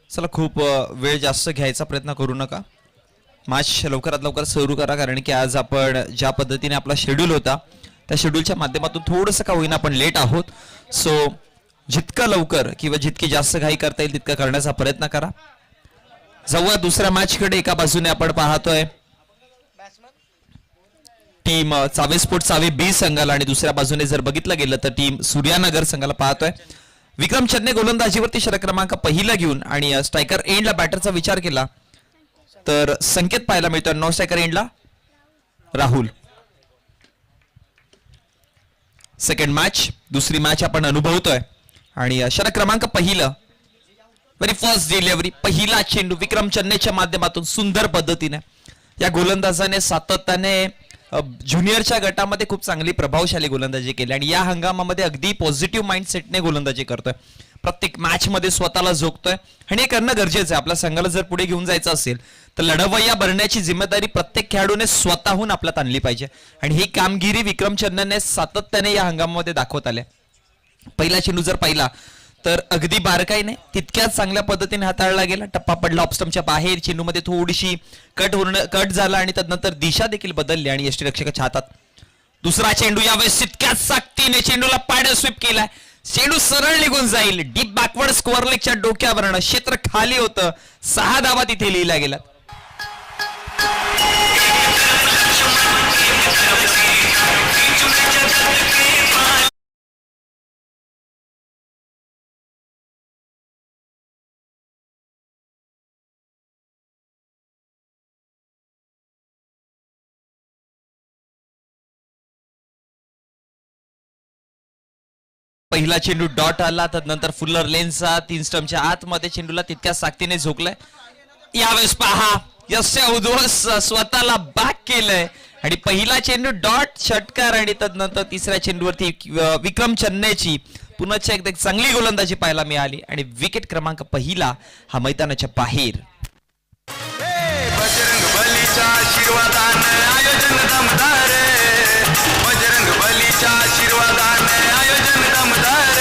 चला खूप वेळ जास्त घ्यायचा प्रयत्न करू नका. मॅच लवकरात लवकर सुरू करा, कारण की आज आपण ज्या पद्धतीने आपला शेड्यूल होता त्या शेड्यूलच्या माध्यमातून थोडंसं का होईना आपण लेट आहोत. सो जितकं लवकर किंवा जितकी जास्त घाई करता येईल तितकं करण्याचा प्रयत्न करा. जाऊया दुसऱ्या मॅचकडे. एका बाजूने आपण पाहतोय टीम चावे स्पोर्ट चावे बी संघाला आणि दुसऱ्या बाजूने जर बघितलं गेलं तर टीम सूर्यानगर संघाला पाहतोय. विक्रम चन्ने गोलंदाजीवरती षटक क्रमांक पहिला घेऊन आणि स्ट्रायकर एंडला बॅटरचा विचार केला तर संकेत पाहायला मिळतो. नॉन स्ट्रायकर एंडला राहुल. सेकंड मॅच, दुसरी मॅच आपण अनुभवतोय आणि षटक क्रमांक पहिलं, व्हेरी फर्स्ट डिलिव्हरी, पहिला चेंडू विक्रम चन्नेच्या माध्यमातून सुंदर पद्धतीने या गोलंदाजाने सातत्याने ज्युनियरच्या गटामध्ये खूप चांगली प्रभावशाली गोलंदाजी केली आणि या हंगामामध्ये अगदी पॉझिटिव्ह माइंडसेटने गोलंदाजी करतोय. प्रत्येक मॅच मध्ये स्वतःला झोकतोय आणि हे करणं गरजेचं आहे. आपल्या संघाला जर पुढे घेऊन जायचं असेल तर लढवय्या भरण्याची जिम्मेदारी प्रत्येक खेळाडूने स्वतःहून आपल्यात आणली पाहिजे आणि ही कामगिरी विक्रम चन्नेने सातत्याने या हंगामामध्ये दाखवत आले. पहिला चेंडू जर पाहिला तर अगदी बारकाईने तितक्याच चांगल्या पद्धतीने हाताळला गेला. टप्पा पडला ऑफस्टंपच्या बाहेर, चेंडूमध्ये थोडीशी कट झाला आणि त्यानंतर दिशा देखील बदलली आणि यष्टीरक्षकाच्या हातात. दुसरा चेंडू यावेळेस तितक्याच सक्तीने चेंडूला पाड स्वीप केलाय. चेंडू सरळ निघून जाईल. डीप बॅकवर्ड स्कोअर लेगच्या डोक्यावरनं क्षेत्र खाली होतं. 6 धावा तिथे लिहिल्या गेल्या. पहिला चेंडू डॉट आला, त्यानंतर फुलर लेनचा 3 स्टंपच्या आतमध्ये चेंडूला तितक्या साक्तीने झोकलाय. यावेळेस पहा यश उद्ध्वस स्वतःला बॅक केलंय आणि पहिला चेंडू डॉट षटकार आणि त्यानंतर तिसऱ्या चेंडूवरती विक्रम चन्नेची पुन्हा एकदा चांगली गोलंदाजी पाहायला मिळाली आणि विकेट क्रमांक पहिला हा मैदानाच्या बाहेर. बजरंग बलीच्या आशीर्वादाने आयोजन दमदार, बजरंग बलीच्या आशीर्वादाने आयोजन दमदार.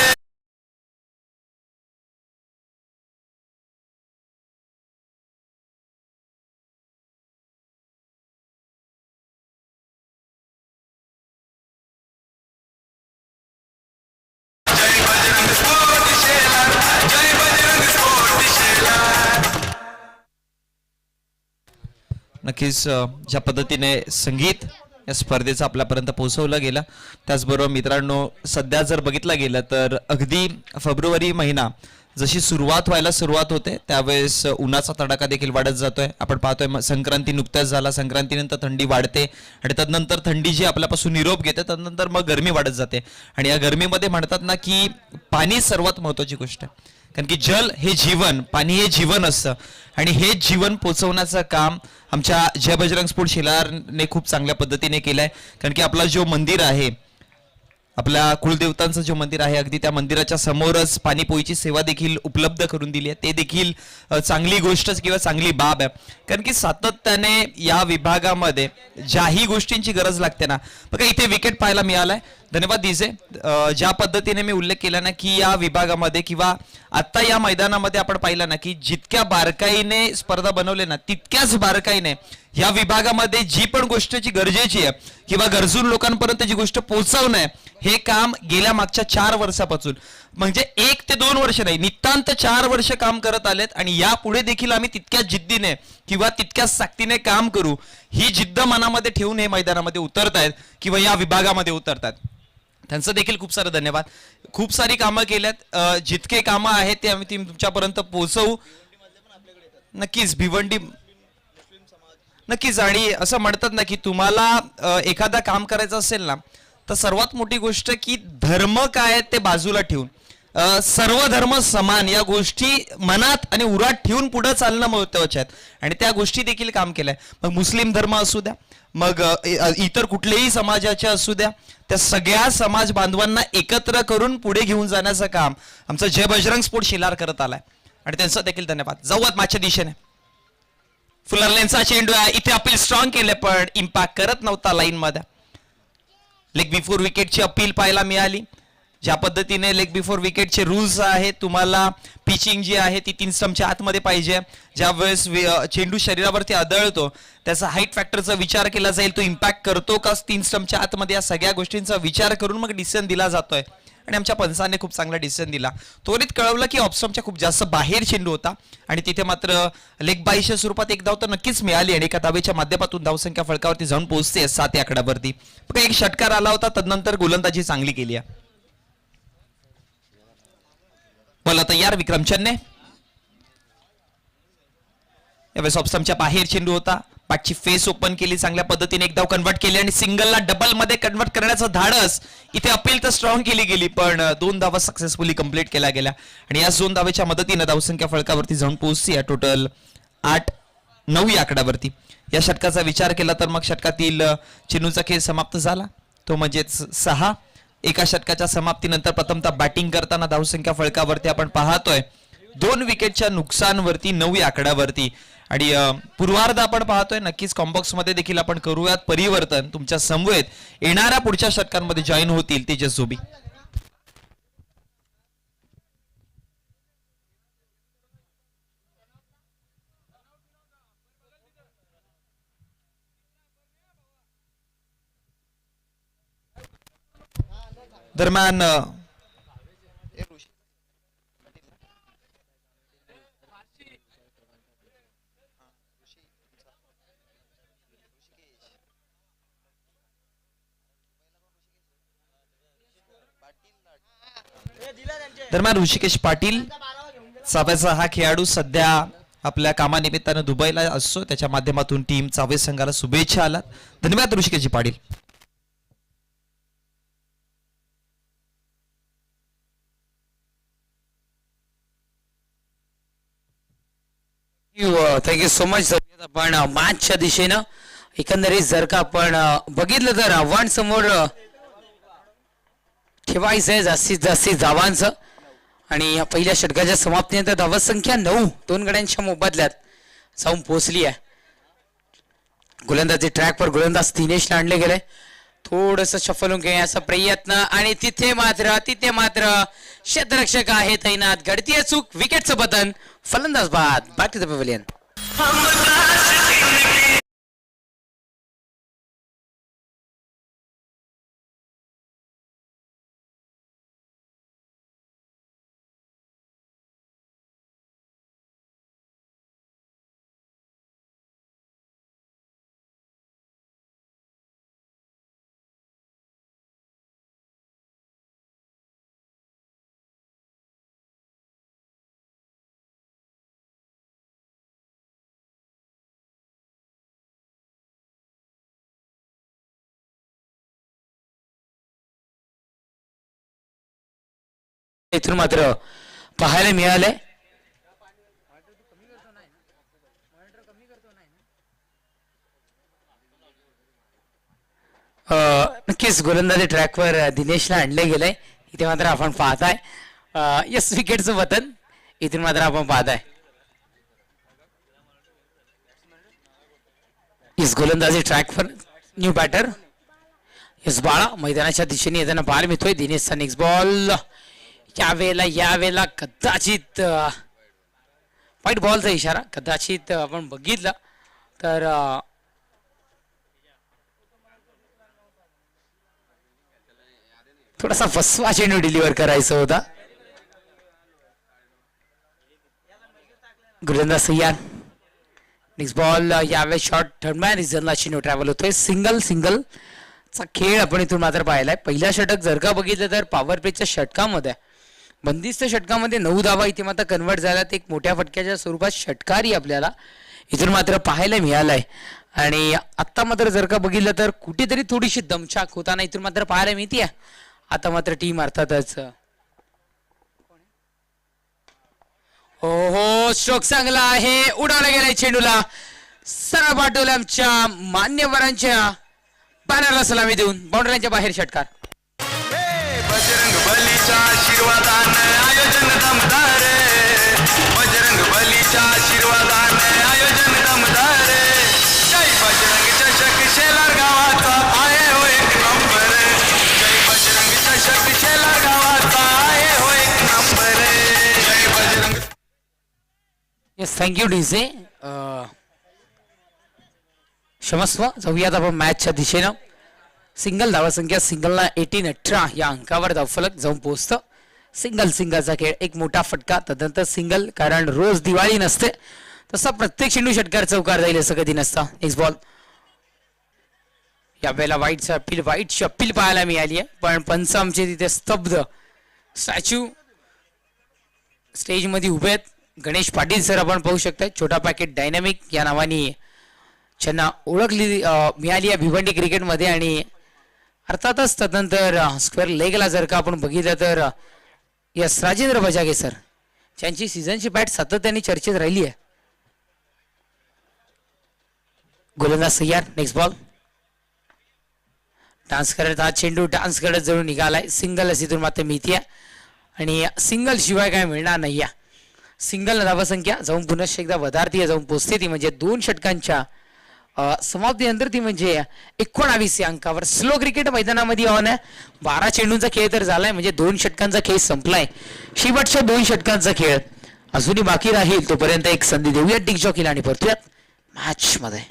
जय बजरंग स्पोर्ट शेला, जय बजरंग स्पोर्ट शेला. नक्कीच ज्या पद्धतीने संगीत या स्पर्धेचं आपल्यापर्यंत पोहोचवलं गेलं, त्याचबरोबर मित्रांनो सध्या जर बघितलं गेलं तर अगदी फेब्रुवारी महिना जशी सुरुवात होते त्यावेळेस उन्हाचा तडाखा देखील वाढत जातोय. आपण पाहतोय संक्रांती नुकत्याच झाला, संक्रांतीनंतर थंडी वाढते आणि त्यानंतर थंडी जी आपल्यापासून निरोप घेते त्यानंतर मग गरमी वाढत जाते आणि या गरमीमध्ये म्हणतात ना की पाणी सर्वात महत्वाची गोष्ट आहे, कारण की जल हे जीवन, पाणी हे जीवन असतं आणि हे जीवन पोचवण्याचं काम आमच्या जय बजरंग स्पोर्ट शिलारने खूप चांगल्या पद्धतीने केलंय. कारण की आपला जो मंदिर आहे, आपल्या कुलदेवतांचं जे मंदिर आहे, अगदी त्या मंदिराच्या समोरच पाणीपोईची सेवा देखील उपलब्ध करून दिली आहे. ते देखील चांगली गोष्ट किंवा चांगली बाब आहे, कारण की सातत्याने या विभागामध्ये ज्याही गोष्टींची गरज लागते ना, बघा इथे विकेट पाहायला मिळालाय. धन्यवाद डीजे. ज्या पद्धतीने मी उल्लेख केला ना की या विभागामध्ये किंवा आता या मैदानामध्ये आपण पाहिलं ना की जितक्या बारकाईने स्पर्धा बनवले ना तितक्याच बारकाईने या विभागामध्ये जी पण गोष्टची गरजेची आहे किंवा गरजून लोकांपर्यंत जी गोष्ट पोहोचवणं आहे, हे काम गेल्या मागच्या 4 वर्षापासून, म्हणजे 1 ते 2 वर्ष नाही, नितांत 4 वर्ष काम करत आलेत आणि यापुढे देखील आम्ही तितक्याच जिद्दीने किंवा तितक्याच सक्तीने काम करू, ही जिद्द मनामध्ये ठेवून हे मैदानामध्ये उतरतायत किंवा या विभागामध्ये उतरतात. त्यांचं देखील खूप सारं धन्यवाद. खूप सारी कामं केल्यात, जितके कामं आहेत ते आम्ही तुमच्यापर्यंत पोहोचवू. नक्कीच भिवंडी नक्कीच. आणि असं म्हणतात ना की तुम्हाला एखादा काम करायचं असेल ना तर सर्वात मोठी गोष्ट की धर्म काय आहेत ते बाजूला ठेवून सर्व धर्म समान या गोष्टी मनात आणि उरात ठेवून पुढे चालणं महत्त्वाचे आहेत आणि त्या गोष्टी देखील काम केलंय. मग मुस्लिम धर्म असू द्या, मग इतर कुठलेही समाजाचे असू द्या, त्या सगळ्या समाज बांधवांना एकत्र करून पुढे घेऊन जाण्याचं काम आमचं जय बजरंग स्पोर्ट शिलार करत आलाय आणि त्यांचा देखील धन्यवाद. जाऊयात माझ्या दिशेने. फुलर लेनचा चेंडू आहे, इथे अपील स्ट्रॉंग केले पण इम्पॅक्ट करत नव्हता लाईन मध्ये. लेग बिफोर विकेटची अपील पाहायला मिळाली. ज्या पद्धतीने लेग बिफोर विकेटचे रूल्स आहेत, तुम्हाला पिचिंग जी आहे ती 3 स्टंपच्या आतमध्ये पाहिजे. ज्या वेळेस चेंडू शरीरावरती आदळतो त्याचा हाईट फॅक्टरचा विचार केला जाईल, तो इम्पॅक्ट करतो का 3 स्टंपच्या आतमध्ये, या सगळ्या गोष्टींचा विचार करून मग डिसिजन दिला जातोय. आणि आमच्या पंचाने खूप चांगला डिसिजन दिला. त्वरित कळवलं की ऑफस्टंपच्या खूप जास्त बाहेर चेंडू होता आणि तिथे मात्र लेग बायच्या स्वरूपात एक धाव तर नक्कीच मिळाली आणि एका धावेच्या माध्यमातून धावसंख्या फलकावरती जाऊन पोहोचते 7 या आकड्यावरती. पण एक षटकार आला होता, तदनंतर गोलंदाजी चांगली केली आहे. बोला तयार विक्रम चन्ने. यावेळेस ऑफस्टंपच्या बाहेर चेंडू होता, पाठची फेस ओपन केली, चांगल्या पद्धतीने एक धाव कन्वर्ट केली आणि सिंगलला डबल मध्ये कन्वर्ट करण्याचं धाडस इथे अपील तर स्ट्रॉंग केली गेली, पण 2 धावा सक्सेसफुली कंप्लीट केल्या गेल्या आणि या 2 धावेच्या मदतीने धावसंख्या फलकावरती जाऊन पोहोचली या टोटल 8-9 या आकड्यावरती. या षटकाचा विचार केला तर मग षटकातील चेंडूचा खेळ समाप्त झाला, तो म्हणजेच 6. एका षटकाच्या समाप्तीनंतर प्रथमतः बॅटिंग करताना धावसंख्या फलकावरती आपण पाहतोय 2 विकेटच्या नुकसानवरती 9 या आकड्यावरती. आणि पूर्वार्ध आपण पाहतोय, नक्कीच कॉम्बॉक्स मध्ये देखील आपण करूयात परिवर्तन. तुमच्या समवेत येणाऱ्या पुढच्या षटकांमध्ये जॉईन होतील तेजस झोबी. दरम्यान ऋषिकेश पाटील चाव्याचा हा खेळाडू सध्या आपल्या कामानिमित्तानं दुबईला असतो, त्याच्या माध्यमातून टीम चावे संघाला शुभेच्छा आलात. धन्यवाद Rishikesh Patil. Thank you so much. आपण मॅचच्या दिशेनं एकंदरीत जर का आपण बघितलं तर आव्हान समोर ठेवायचंय जास्तीत जास्त धावांचं आणि या पहिल्या षटकाच्या समाप्तीनंतर धावसंख्या 9 2 गड्यांच्या मोबदल्यात जाऊन पोहोचली आहे. गोलंदाजी ट्रॅकवर गोलंदाज दिनेशला आणले गेले, थोडस शफल घेण्याचा प्रयत्न आणि तिथे मात्र क्षेत्ररक्षक आहे तैनात. घडतीये चूक, विकेटचं बटन, फलंदाज बाद. Back to the pavilion. इथून मात्र पाहायला मिळाले नक्कीच गोलंदाजी ट्रॅकवर दिनेशला आणले गेले. इथे मात्र आपण पाहताय यस विकेटचं बटन इथून मात्र आपण पाहताय. यस गोलंदाजी ट्रॅकवर न्यू बॅटर यस बाळा मैदानाच्या दिशेने येताना पाहायला मिळतोय. दिनेशचा नेक्स्ट बॉल यावेळेला कदाचित व्हाईट बॉलचा इशारा कदाचित आपण बघितलं तर थोडासा फसवा चेंडू डिलिव्हर करायचा होता. गोलंदाज सय्यार नेक्स्ट बॉल यावेळी शॉर्ट थर्डमॅन रिझनला चेंडू ट्रॅव्हल होतोय. सिंगल चा खेळ आपण इथून मात्र पाहिलाय. पहिला षटक जर का बघितलं तर पॉवर प्लेच्या षटकामध्ये बंदिस्त षटकामध्ये 9 धावा इथे मात्र कन्वर्ट झाल्यात. एक मोठ्या फटक्याच्या स्वरूपात षटकारही आपल्याला इथून मात्र पाहायला मिळालाय आणि आता मात्र जर का बघितलं तर कुठेतरी थोडीशी दमछाक होताना इथून मात्र पाहायला मिळते. आता मात्र टीम अर्थातच हो स्ट्रोक चांगला आहे, उडवला गेलाय चेंडूला, सरळ पाठवलं आमच्या मान्यवरांच्या बॅनरला सलामी देऊन बाउंड्रीच्या बाहेर षटकार. बजरंग बलीच्या आशीर्वादाने आयोजन दमदार, बजरंग बलीच्या आशीर्वादाने आयोजन दमदार. जय बजरंग चषक शेलार गावाचा आहे हो एक नंबर, जय बजरंग चषक शेलार गावाचा थँक्यू डीजे. क्षमस्व. जाऊयात आपण मॅचच्या दिशेनं. सिंगल धावसंख्या सिंगलला 18-18 या अंकावर धावफलक जाऊन पोहोचतं. सिंगलचा खेळ एक मोठा फटका, तदनंतर सिंगल, कारण रोज दिवाळी नसते तसा प्रत्येक चेंडू षटकार चौकार जाईल असं कधी नसतं. Next ball. यावेळेला वाईटची अपील पाहायला मिळाली आहे, पण पंच आमचे तिथे स्तब्ध. स्टॅच्यू स्टेज मध्ये उभे आहेत. गणेश पाटील सर आपण पाहू शकता. छोटा पॅकेट डायनामिक या नावाने ज्यांना ओळखली मिळाली आहे भिवंडी क्रिकेटमध्ये. आणि अर्थातच तदनंतर स्क्वेअर लेगला जर का आपण बघितलं तर यस राजेंद्र बजागे सर, ज्यांची सीझनची बॅट सातत्याने चर्चेत राहिली आहे. गोलंदाज सय्यार. Next ball. डान्स करत हा चेंडू डान्स करत जळून निघालाय. सिंगल अशी इथून मात्र मिळते आणि सिंगल शिवाय काय मिळणार नाही. सिंगल धावसंख्या जाऊन पुनश्च एकदा वधारती जाऊन पोचते. ती म्हणजे 2 षटकांच्या समाप्तीनंतर, ती म्हणजे 19 या अंकावर. स्लो क्रिकेट मैदानामध्ये ऑन आहे. 12 चेंडूंचा खेळ तर झालाय, म्हणजे 2 षटकांचा खेळ संपलाय. शेवटच्या 2 षटकांचा खेळ अजूनही बाकी राहील. तोपर्यंत एक संधी देऊयात डिक जॉकीला आणि परतूयात मॅच मध्ये.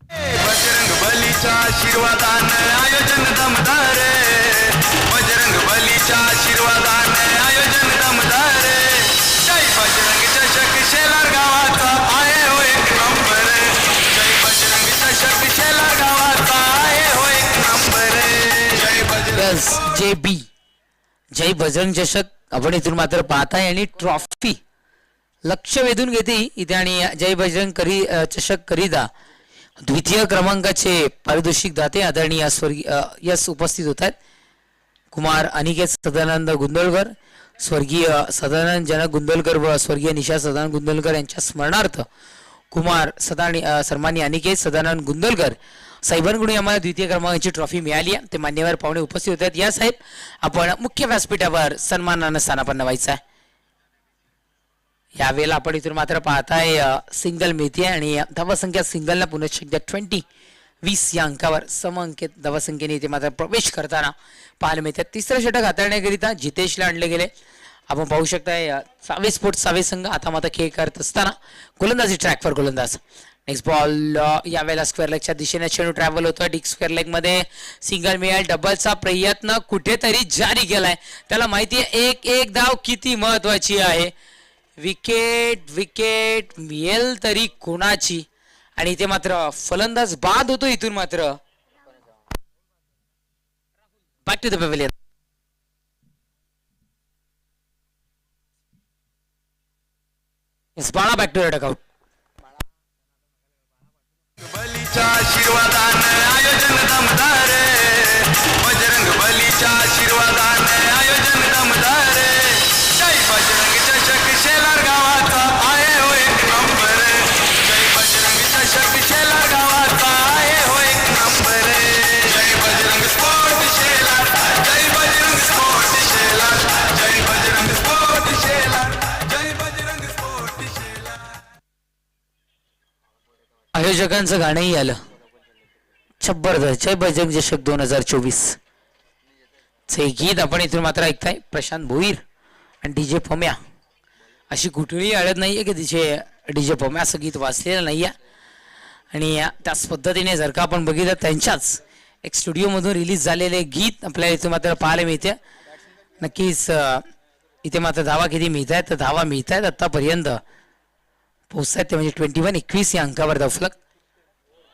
बजरंग बलीच्या आशीर्वादाने आयोजन दमदार. बजरंग बलीच्या आशीर्वादाने आयोजन दमदार. जय बजरंग चषक शेलार गावाचा आहे हो एक नंबर. जय बजरंग चषक शेलार गावाचा आहे हो एक नंबर. जय बजरंग. जय बजरंग चषक आपण इथून मात्र पाहताय आणि ट्रॉफी लक्ष वेधून घेते इथे. आणि जय बजरंग चषक करिता द्वितीय क्रमांकाचे पारितोषिक दाते आदरणीय स्वर्गीय यस उपस्थित होत आहेत. कुमार अनिकेत सदानंद गुंदोलकर, स्वर्गीय सदानंद जनक गुंदोलकर व स्वर्गीय निशा सदानंद गुंदोलकर यांच्या स्मरणार्थ कुमार सन्मानी अनिकेत सदानंद गुंदोलकर साहेबांकडून आम्हाला द्वितीय क्रमांकाची ट्रॉफी मिळाली आहे. ते मान्यवर पाहुणे उपस्थित होत आहेत. या साहेब, आपण मुख्य व्यासपीठावर सन्मानानं स्थानापन्न व्हायचं आहे. यावेळेला आपण इथून मात्र पाहताय सिंगल मिळते आणि धावसंख्या सिंगलला पुनश्च 20 या अंकावर समअंकित धावसंख्येने इथे मात्र प्रवेश करताना पाहायला मिळतात. तिसरं षटक हाताळण्याकरिता जितेशला आणले गेले. आपण पाहू शकताय सावे स्पोर्ट्स सावे संघ आता मात्र खेळ करत असताना गोलंदाजी ट्रॅकवर गोलंदाज. Next ball. यावेळेला स्क्वेअर लेगच्या दिशेने चेंडू ट्रॅव्हल होतोय. डिक स्क्वेअर लेग मध्ये सिंगल मिळेल. डबलचा प्रयत्न कुठेतरी जारी केलाय. त्याला माहिती आहे एक धाव किती महत्वाची आहे. विकेट मिळेल तरी कोणाची. आणि इथे मात्र फलंदाज बाद होतो. इथून मात्र बॅक टू द पॅव्हिलियन. बाळा बॅक टू द डकआउट. बलीच्या आशीर्वादाने आयोजन दमदार. बजरंग बलीच्या आशीर्वादाने आयोजन दमदार. जय बजरंग चषक शेलार गावाचा आहे हो एक नंबर. जय बजरंग चषक शेलार गावाचा आहे हो एक नंबर. जय बजरंग स्पोर्ट शेलार. जय बजरंग स्पोर्ट शेलार. जय बजरंग स्पोर्ट शेलार. जय बजरंग स्पोर्ट शेलार. आयोजकांचं गाणंही आलं जबरदस्त. जय बजरंग चषक 2024 चे गीत आपण इथून मात्र ऐकताय. प्रशांत भोईर आणि डीजे पम्या. अशी कुठलीही अडत नाहीये की तिचे डीजे पम्या असं गीत वाचलेलं नाहीये. आणि त्याच पद्धतीने जर का आपण बघितलं त्यांच्याच एक स्टुडिओमधून रिलीज झालेले गीत आपल्याला इथे मात्र पाहायला मिळते. नक्कीच इथे मात्र धावा किती मिळत आहेत तर धावा मिळत आहेत आतापर्यंत पोहोचतात ते म्हणजे 21 या अंकावर धावफलक.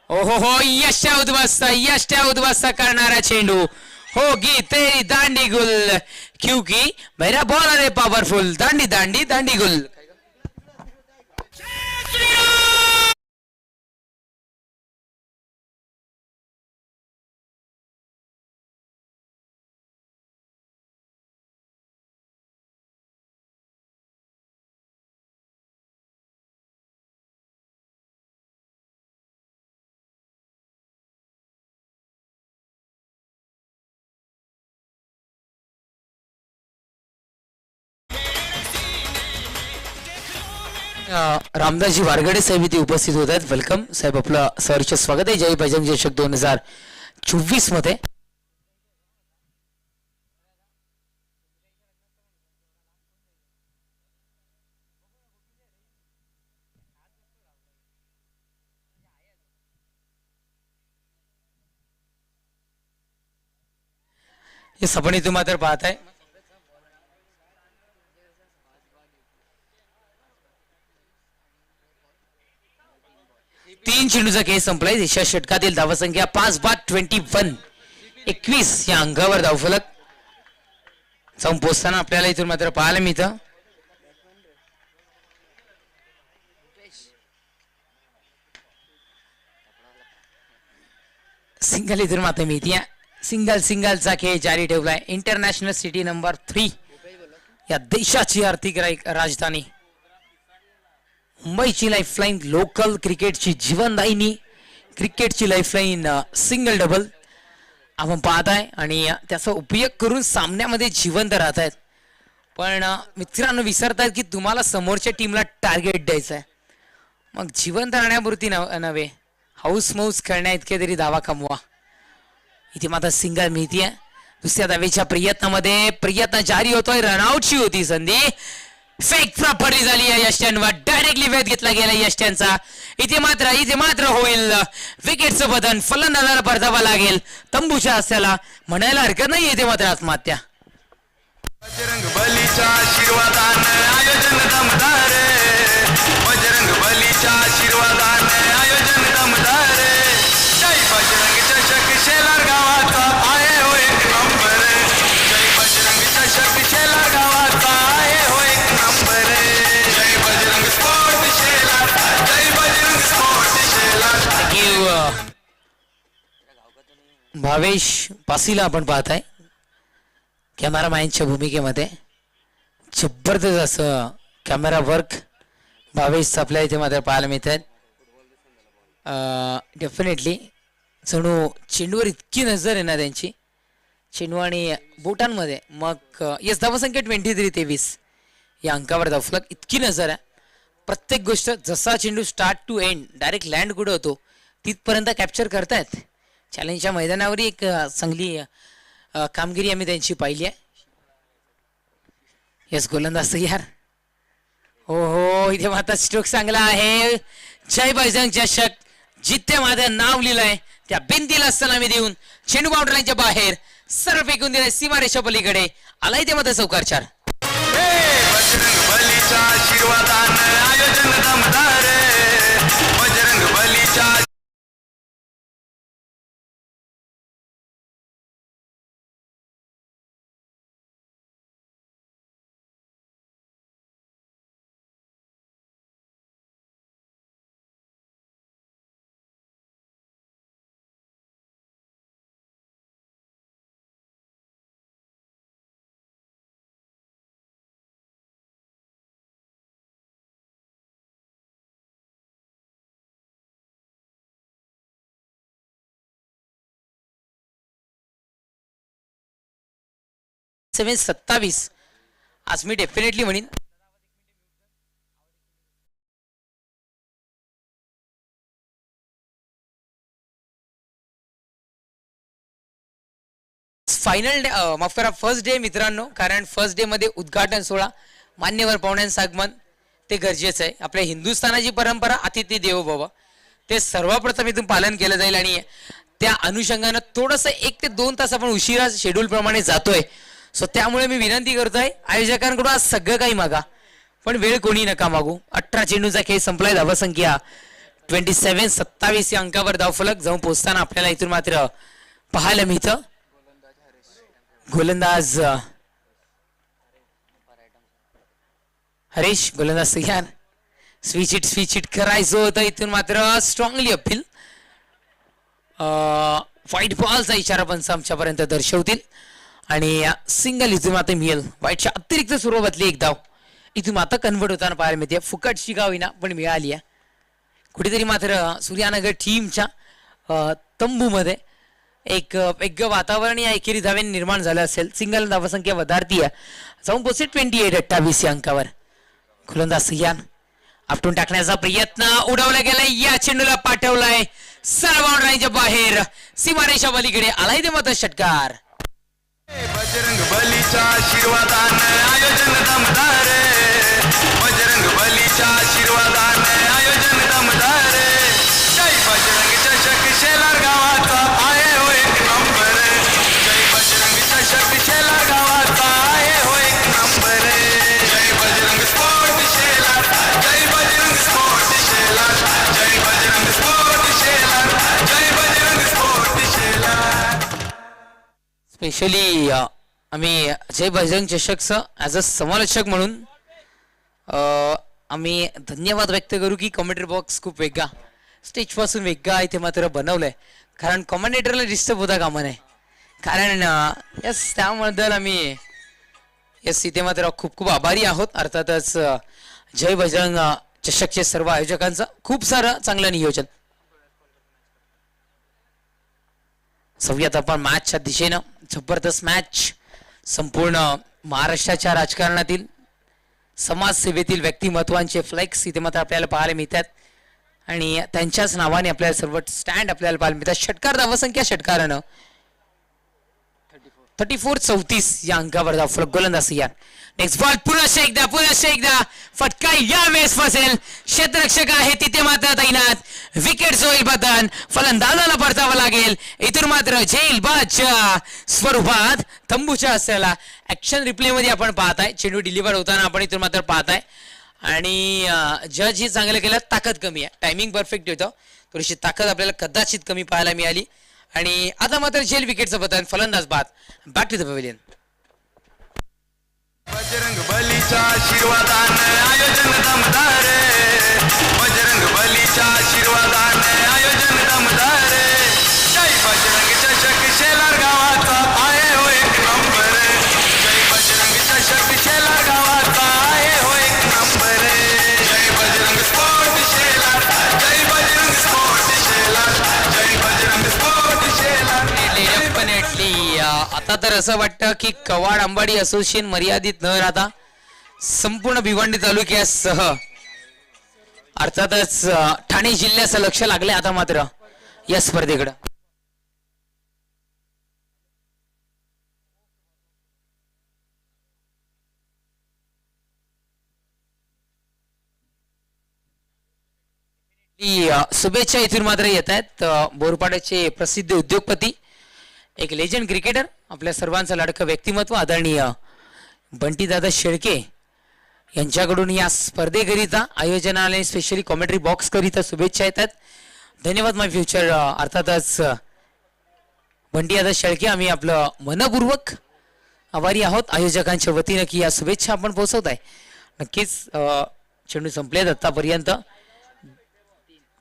हो यष्टा उद्ध्वस्त करणारा चेंडू. होगी तेरी दांडी गुल क्योंकि मेरा बॉलर है पावरफुल. दांडी दांडी दांडी गुल. रामदासजी वारगडे साहेब इथे उपस्थित होत आहेत. वेलकम साहेब, आपलं सहर्ष स्वागत आहे जय बजरंग चषक 2024 मध्ये. हे सपने तुम्ही मात्र पाहताय. तीन चेंडूचा खेळ संपलाय. देशा षटकातील धावसंख्या 5/21 21 या अंकावर धावफलक जाऊन पोचताना आपल्याला इथून मात्र पाहायला मिळतं. सिंगल इथून मात्र मिळते. सिंगलचा खेळ जारी ठेवलाय. इंटरनॅशनल सिटी नंबर 3 या देशाची आर्थिक राजधानी मुंबईची लाईफलाईन, लोकल क्रिकेटची जीवनदायिनी, क्रिकेटची लाईफलाईन सिंगल डबल आपण पाहताय आणि त्याचा उपयोग करून सामन्यामध्ये जिवंत राहत आहेत. पण मित्रांनो विसरतायत की तुम्हाला समोरच्या टीमला टार्गेट द्यायचं आहे. मग जिवंत राहण्यापुरती नव्हे, हाऊस मौस खेळण्या इतके तरी धावा कमवा. इथे मात्र सिंगल मिळतीये. दुसऱ्या धावेच्या प्रयत्न जारी होतोय. रनआउटची होती संधी. फेक प्रॉपर्टी झाली या यष्ट्यांवर. डायरेक्टली वेध घेतला गेला यष्ट्यांचा. इथे मात्र होईल विकेटचं बदन. फलंदाजाला परतावा लागेल. तंबूच्या हस्त्याला म्हणायला हरकत नाही. इथे मात्र आत्महत्या. बजरंग बलीच्या आशीर्वादाने आयोजन दमदार. बजरंग बलीच्या आशीर्वादाने आयोजन दमदार. जय बजरंग चषक शेलार गावाचा आहे हो एक नंबर. जय बजरंग चषक शेलार गावाचा आहे हो एक नंबर. जय बजरंग स्पोर्ट शेलार. जय बजरंग स्पोर्ट शेलार. भावेश पासीला आपण पाहताय कॅमेरामॅनच्या भूमिकेमध्ये. जबरदस्त असं कॅमेरा वर्क भावेश आपल्या इथे मात्र पाहायला मिळतात. डेफिनेटली जणू चेंडूवर इतकी नजर आहे ना त्यांची, चेंडू आणि बोटांमध्ये. मग यस धावसंख्या 23-23 या अंकावर धावफलक. इतकी नजर आहे प्रत्येक गोष्ट. जसा चेंडू start to end direct land कुठं होतो तिथपर्यंत कॅप्चर करतायत. चॅलेंजच्या मैदानावर एक चांगली कामगिरी आम्ही त्यांची पाहिली आहे. यस गोलंदाज यार. हो इथे मात्र स्ट्रोक चांगला आहे. जय बजरंग चषक जिथे माझं नाव लिहिलंय त्या भिंतीला सलामी देऊन चेंडू बाउंड्री लाईनच्या बाहेर सरळ फेकून दिलाय सीमारेषा पलीकडे. आला इथे मात्र चौकार 4. बजरंग बलीच्या आशीर्वादाने आयोजन दमदार. बजरंग बलीच्या सेवन 27 आज मी डेफिनेटली म्हणेन फायनल डे, माफ करा फर्स्ट डे मित्रांनो. कारण फर्स्ट डे मध्ये उद्घाटन सोहळा, मान्यवर पाहुण्यांचं आगमन ते गरजेचं आहे. आपल्या हिंदुस्थानाची परंपरा अतिथी देवो भव ते सर्वप्रथम इथून पालन केलं जाईल. आणि त्या अनुषंगानं थोडंसं 1 ते 2 तास आपण उशिरा शेड्यूल प्रमाणे जातोय. सो त्यामुळे मी विनंती करतोय आयोजकांकडून आज सगळं काही मागा, पण वेळ कोणी नका मागू. 18 चेंडूचा खेळ संपलाय. धावसंख्या 27-27 या अंकावर धावफलक जाऊन पोहोचताना आपल्याला इथून मात्र पाहायला मिळतं. गोलंदाज हरीश, गोलंदाज यार स्विच इट करायचं होतं. इथून मात्र स्ट्रॉंगली अपील. व्हाईट बॉलचा इशारा पण आमच्यापर्यंत दर्शवतील आणि सिंगल इथून मात्र मिळेल. व्हाईटच्या अतिरिक्त स्वरूपातली एक धाव इथून मात्र कन्वर्ट होताना पाहायला मिळते. फुकटची गाव ना पण मिळाली आहे. कुठेतरी मात्र सूर्यानगर टीमच्या तंबूमध्ये एक वेगळं वातावरण या एकेरी धाव्याने निर्माण झालं असेल. सिंगल धावसंख्या वधारती आहे. जाऊन पोहोचते 28-28 या अंकावर. गोलंदाज सह्यान आपटून टाकण्याचा प्रयत्न उडवला गेलाय, या चेंडूला पाठवलाय सर्व बाउंड्रीच्या बाहेर, सीमारेषा पलीकडे आलाय ते मात्र षटकार. बजरंग बलीच्या आशीर्वादाने आयोजन दमदार, बजरंग बलीच्या आशीर्वादाने आयोजन दमदार. जय बजरंग चषक शेलार गावाचा आहे हो एक नंबर, जय बजरंग चषक शेलार गावाचा आहे हो एक नंबर. जय बजरंग स्पोर्ट शेलार, जय बजरंग स्पोर्ट शेलार, जय बजरंग स्पोर्ट शेलार, जय बजरंग स्पोर्ट शेलार. स्पेशली आम्ही जय बजरंग चषकचं ॲज अ समालोचक म्हणून आम्ही धन्यवाद व्यक्त करू की कॉमेंट्री बॉक्स खूप वेगळा, स्टेजपासून वेगळा इथे मात्र बनवलंय, कारण कॉमेंटेटरला डिस्टर्ब होता कामा नाही. कारण यस त्याबद्दल आम्ही यस इथे मात्र खूप खूप आभारी आहोत. अर्थातच जय बजरंग चषकचे सर्व आयोजकांचं खूप सारं चांगलं नियोजन. सगळ्यात आपण मॅचच्या दिशेनं जबरदस्त मॅच, संपूर्ण महाराष्ट्राच्या राजकारणातील समाजसेवेतील व्यक्तिमत्वांचे फ्लेक्स इथे मात्र आपल्याला पाहायला मिळतात आणि त्यांच्याच नावाने आपल्याला सर्व स्टँड आपल्याला पाहायला मिळतात. षटकार धावसंख्या षटकारानं 34-34 या अंकावर धाव गोलंदाज या. नेक्स्ट बॉल पुन्हा एकदा फटका यावेळेस फसेल, क्षेत्ररक्षक आहे तिथे मात्र तैनात, विकेट होईल बदन, फलंदाजाला परतावं लागेल. इथून मात्र जेलबादच्या स्वरूपात तंबूच्या असलेला ऍक्शन रिप्ले मध्ये आपण पाहताय, चेंडू डिलिव्हर होताना आपण इथून मात्र पाहताय आणि जज ही चांगलं केलं, ताकद कमी आहे, टायमिंग परफेक्ट होतं, थोडीशी ताकद आपल्याला कदाचित कमी पाहायला मिळाली. आणि आता मात्र जेल विकेटचं बदन, फलंदाज बाद, बॅक टू द पवेलियन. बजरंग बलीच्या आशीर्वादाने आयोजन दमदार, बजरंग बलीच्या आशीर्वादाने आयोजन दमदार. जय बजरंग चषक शेलार गावाचा आहे हो एक नंबर, जय बजरंग चषक शेलार गावाचा आहे हो एक नंबर. जय बजरंग स्पोर्ट शेलार, जय बजरंग स्पोर्ट शेलार, जय बजरंग स्पोर्ट शेलार. डेफिनेटली आता तर असं वाटतं की कवाड अंबाडी असोसिएशन मर्यादित न राहता संपूर्ण भिवंडी तालुक्यासह अर्थातच ठाणे जिल्ह्याचं लक्ष लागले आता मात्र या स्पर्धेकडे. शुभेच्छा इथून मात्र येत आहेत. बोरपाड्याचे प्रसिद्ध उद्योगपती, एक लेजंड क्रिकेटर, आपल्या सर्वांचं लाडकं व्यक्तिमत्व आदरणीय बंटीदादा शेळके यांच्याकडून या स्पर्धेकरिता आयोजनाने स्पेशली कॉमेंट्री बॉक्स करिता शुभेच्छा येतात. धन्यवाद माय फ्युचर. अर्थातच बंटीदादा शेळके आम्ही आपलं मनपूर्वक आभारी आहोत आयोजकांच्या वतीनं की या शुभेच्छा आपण पोहोचवत आहे. नक्कीच चेंडू संपलेत आतापर्यंत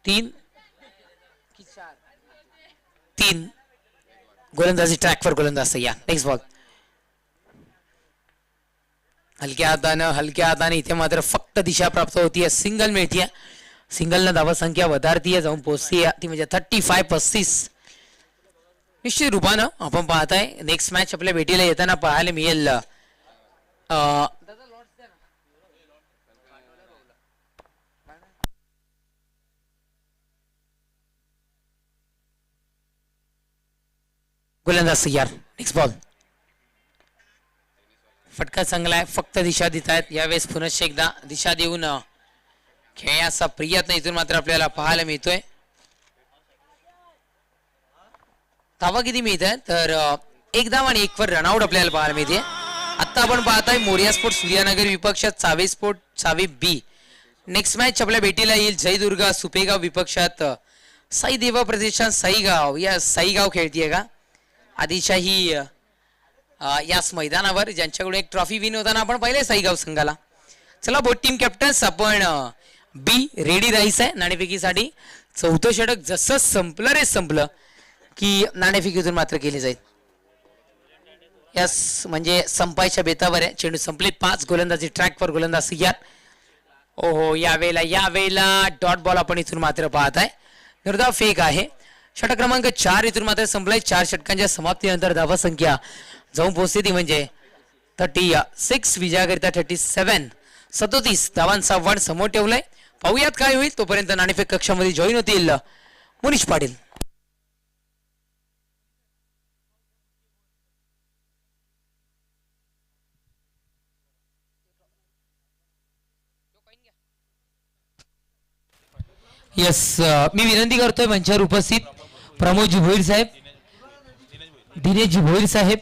3 गोलंदाजी ट्रॅकवर गोलंदाज या. नेक्स्ट बॉल हलक्या हाताने इथे मात्र फक्त दिशा प्राप्त होतीये, सिंगल मिळतीये, सिंगलनं धावा संख्या वधारतीये, जाऊन पोहोचतीये ती म्हणजे 35-35. निश्चित रूपानं आपण पाहताय नेक्स्ट मॅच आपल्या भेटीला येताना पाहायला मिळेल. गोलंदाज यार. नेक्स्ट बॉल फटका चांगला आहे, फक्त दिशा देत आहेत यावेळेस. पुनश्च एकदा दिशा देऊन खेळण्याचा प्रयत्न इथून मात्र आपल्याला पाहायला मिळतोय. धावा किती मिळत आहे तर 1 धाव आणि 1 वर रनआउट आपल्याला पाहायला मिळते. आता आपण पाहताय मोरिया स्पोर्ट सूर्यानगर विपक्षात चावे स्पोर्ट चावे बी. नेक्स्ट मॅच आपल्या भेटीला येईल जयदुर्गा सुपेगाव विपक्षात साई देवा प्रतिष्ठान साईगाव. या साईगाव खेळतीये का आदिशाही याच मैदानावर, ज्यांच्याकडून एक ट्रॉफी विन होताना आपण पाहिले साईगाव संघाला. चला बोट टीम कॅप्टन्स आपण बी रेडी राहायचं आहे नाणेफेकीसाठी. 4थं षटक जसं संपलं की नाणेफेकीतून मात्र केली जाईल. यस म्हणजे संपायच्या बेतावर आहे. चेंडू संपले. 5 गोलंदाजी ट्रॅकवर गोलंदाज या. ओहो यावेळेला डॉट बॉल आपण इथून मात्र पाहत आहे. निर्धाव फेक आहे. षटक क्रमांक 4 इथून मात्र संपलाय. 4 षटकांच्या समाप्तीनंतर धावा संख्या जाऊन पोहोचते ती म्हणजे 36. विजयाकरिता 37 धावांचा वन समोर ठेवलाय. पाहूयात काय होईल. तोपर्यंत नाणेफेक कक्षामध्ये जॉईन होतील मनीष पाटील. यस, मी विनंती करतोय मंचावर उपस्थित प्रमोदजी भोईर साहेब, दिनेशजी भोईर साहेब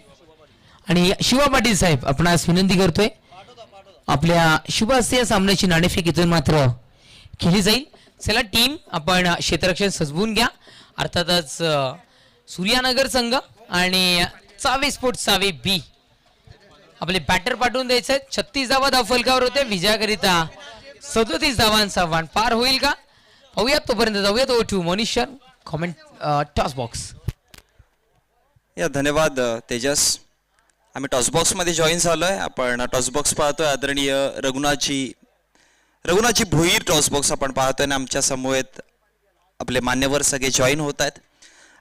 आणि शिवा पाटील साहेब, आपणास विनंती करतोय आपल्या शुभ हस्ते या सामन्याची नाणेफेक इथून मात्र केली जाईल. चला टीम, आपण क्षेत्ररक्षण सजवून घ्या. अर्थातच सूर्यानगर संघ आणि चावे स्पोर्ट्स चावे बी आपले बॅटर पाठवून द्यायचे. 36 धावा धावफलकावर होते. विजयाकरिता 37 धावांचा आव्हान पार होईल का पाहूयात. तोपर्यंत जाऊयात over to Manish comment toss box. या धन्यवाद तेजस. आम्ही टॉस बॉक्समध्ये जॉईन झालोय. आपण टॉस बॉक्स पाहतोय. आदरणीय रघुनाथजी भोईर टॉस बॉक्स आपण पाहतोय आणि आमच्या समवेत आपले मान्यवर सगळे जॉईन होत आहेत.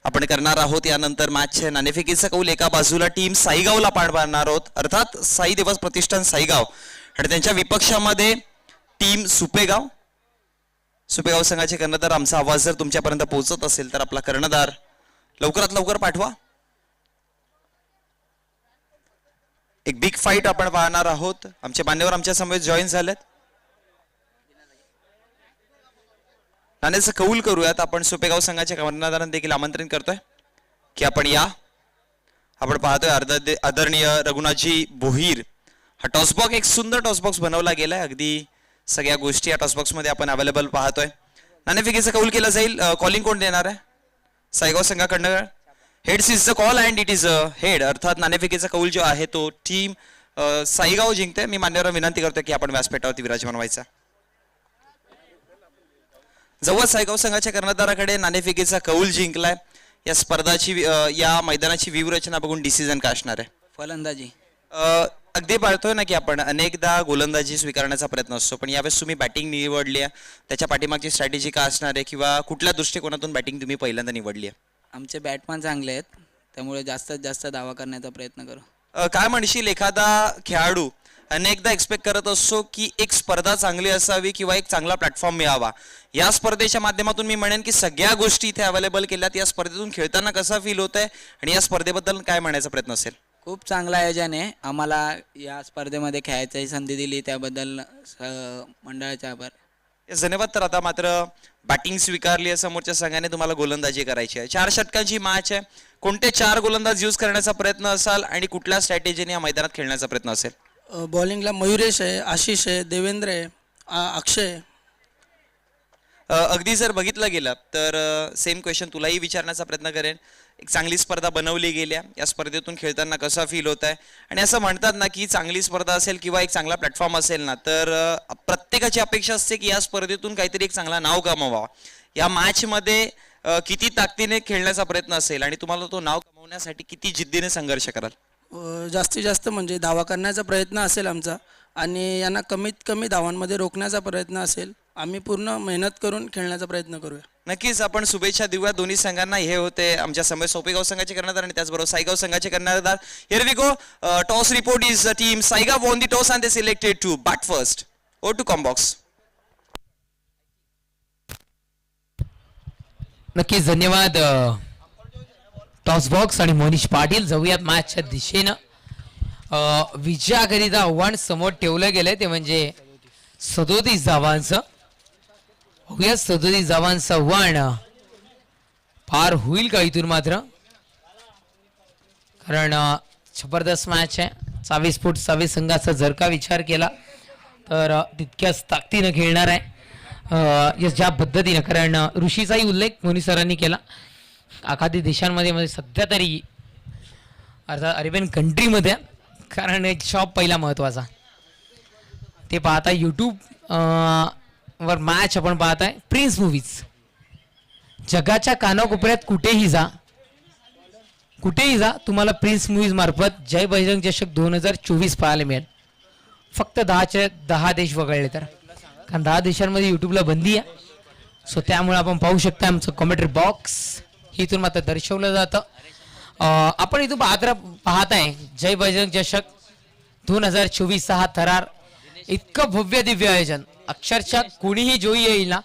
आपण करणार आहोत यानंतर मॅचचे नाणेफेकीचा कौल. एका बाजूला टीम साईगावला पार पाडणार आहोत, अर्थात साई दिवस प्रतिष्ठान साईगाव, आणि त्यांच्या विपक्षामध्ये टीम सुपेगाव संघाचे कर्णधार. आमचा आवाज जर तुमच्यापर्यंत पोहोचत असेल तर आपला कर्णधार लवकरात लवकर पाठवा. एक बिग फाईट आपण पाहणार आहोत. आमचे मान्यवर आमच्या समवेत जॉईन झालेत. नाण्याचं कौल करूयात. आपण सुपेगाव संघाच्या कर्णधारांना देखील आमंत्रण करतोय की आपण या. आपण पाहतोय आदरणीय रघुनाथजी भोईर. हा टॉसबॉक्स एक सुंदर टॉसबॉक्स बनवला गेलाय. अगदी सगळ्या गोष्टी या टॉसबॉक्स मध्ये आपण अवेलेबल पाहतोय. नाणेफेकीचं कौल केलं जाईल. कॉलिंग कोण देणार आहे? साईगाव संघाकडनं heads is the call and it is head, अर्थात नाणेफेकीचा कौल जो आहे तो टीम साईगाव जिंकते. मी मान्यवरांना विनंती करतो की आपण व्यासपीठावरती विराजमान व्हायचा. जवळ साईगाव संघाच्या कर्णधाराकडे नाणेफेकीचा कौल जिंकलाय. या स्पर्धाची या मैदानाची व्यूहरचना बघून डिसिजन काय असणार आहे? फलंदाजी. अगदी पाहतोय ना की आपण अनेकदा गोलंदाजी स्वीकारण्याचा प्रयत्न असतो, पण यावेळेस तुम्ही बॅटिंग निवडली आहे. त्याच्या पाठीमागची स्ट्रॅटेजी काय असणार आहे किंवा कुठल्या दृष्टिकोनातून बॅटिंग तुम्ही पहिल्यांदा निवडली आहे? आमचे बॅटमॅन चांगले आहेत, त्यामुळे जास्तीत जास्त धावा करण्याचा प्रयत्न करू. काय म्हणशील, एखादा खेळाडू अनेकदा एक्सपेक्ट करत असतो की एक स्पर्धा चांगली असावी किंवा एक चांगला प्लॅटफॉर्म मिळावा. या स्पर्धेच्या माध्यमातून मी म्हणेन की सगळ्या गोष्टी इथे अवेलेबल केल्यात. या स्पर्धेतून खेळताना कसा फील होत आहे आणि या स्पर्धेबद्दल काय म्हणायचा प्रयत्न असेल? खूप चांगलं आयोजन आहे. आम्हाला या स्पर्धेमध्ये खेळायची संधी दिली त्याबद्दल मंडळाचे आभार. धन्यवाद. तर आता मात्र बॅटिंग स्वीकारली आहे. समोरच्या संघाने तुम्हाला गोलंदाजी करायची आहे. 4 षटकांची मॅच आहे. कोणते 4 गोलंदाज यूज करण्याचा प्रयत्न असाल आणि कुठल्या स्ट्रॅटेजीने या मैदानात खेळण्याचा प्रयत्न असेल? बॉलिंगला मयुरेश आहे, आशिष आहे, देवेंद्र आहे, अक्षय आहे. अगदी जर बघितलं गेलं तर सेम क्वेश्चन तुलाही विचारण्याचा प्रयत्न करेन. एक चांगली स्पर्धा बनवली गेल्या. या स्पर्धेतून खेळताना कसा फील होत आहे? आणि असं म्हणतात ना की चांगली स्पर्धा असेल किंवा एक चांगला प्लॅटफॉर्म असेल ना तर प्रत्येकाची अपेक्षा असते की या स्पर्धेतून काहीतरी एक चांगला नाव कमवावा. या मॅचमध्ये किती ताकदीने खेळण्याचा प्रयत्न असेल आणि तुम्हाला तो नाव कमवण्यासाठी किती जिद्दीने संघर्ष कराल? जास्तीत जास्त म्हणजे धावा करण्याचा प्रयत्न असेल आमचा आणि यांना कमीत कमी धावांमध्ये रोखण्याचा प्रयत्न असेल. आम्ही पूर्ण मेहनत करून खेळण्याचा प्रयत्न करूया. नक्कीच आपण शुभेच्छा देऊया दोन्ही संघांना. हे होते आमच्या समोर सोपेगाव संघाचे कर्णधार आणि त्याचबरोबर साईगाव संघाचे कर्णधार. Here we go. Toss report is team Saigaon won the toss and they selected to bat first. O two combox. नक्कीच धन्यवाद टॉस बॉक्स आणि मनीष पाटील. जाऊयात मॅचच्या दिशेनं. विजयाकरिता आव्हान समोर ठेवलं गेलंय ते म्हणजे 37 धावांचं. बघूया 37 धावांचं आव्हान पार होईल का इथून मात्र, कारण जबरदस्त मॅच आहे. 24 फूट 27 संघाचा जर का विचार केला तर तितक्याच ताकदीनं खेळणार आहे. ज्या पद्धतीनं, कारण ऋषीचाही उल्लेख मोनी सरांनी केला. आखाती देशांमध्ये सध्या तरी अर्थात अरेबियन कंट्रीमध्ये, कारण एक शॉप पहिला महत्त्वाचा ते पाहताय यूट्यूब वर मॅच आपण पाहताय. Prince movies. जगाच्या कानाकोपऱ्यात कुठेही जा तुम्हाला प्रिन्स मूवीज मार्फत जय बजरंग चषक 2024 पाहायला मिळेल. फक्त 10 देश वगळले तर, कारण 10 देशांमध्ये यूट्यूबला बंदी आहे. सो त्यामुळे आपण पाहू शकता आमचं कॉमेंट्री बॉक्स इथून मात्र दर्शवलं जातं. आपण इथून पाहताय जय बजरंग चषक 2024 हा थरार. इतकं भव्य दिव्य आयोजन अक्षरशः कोणीही जोई येईल ना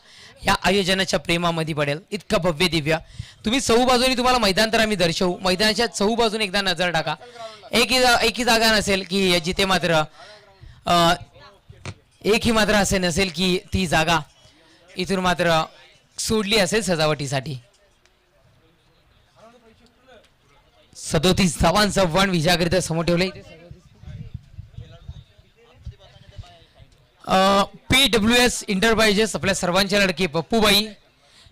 या आयोजनाच्या प्रेमामध्ये पडेल. इतकं भव्य दिव्य. तुम्ही चहूबाजूनी तुम्हाला मैदान तर आम्ही दर्शवू. मैदानाच्या चहूबाजूने एकदा नजर टाका. एकही जागा नसेल की जिथे मात्र एकही मात्र असे नसेल की ती जागा इथून मात्र सोडली असेल सजावटीसाठी. 37 धावांचा वन विजयाकरिता समोर ठेवले. PWS इंटरप्राइजेस आपल्या सर्वांच्या लडके पप्पूबाई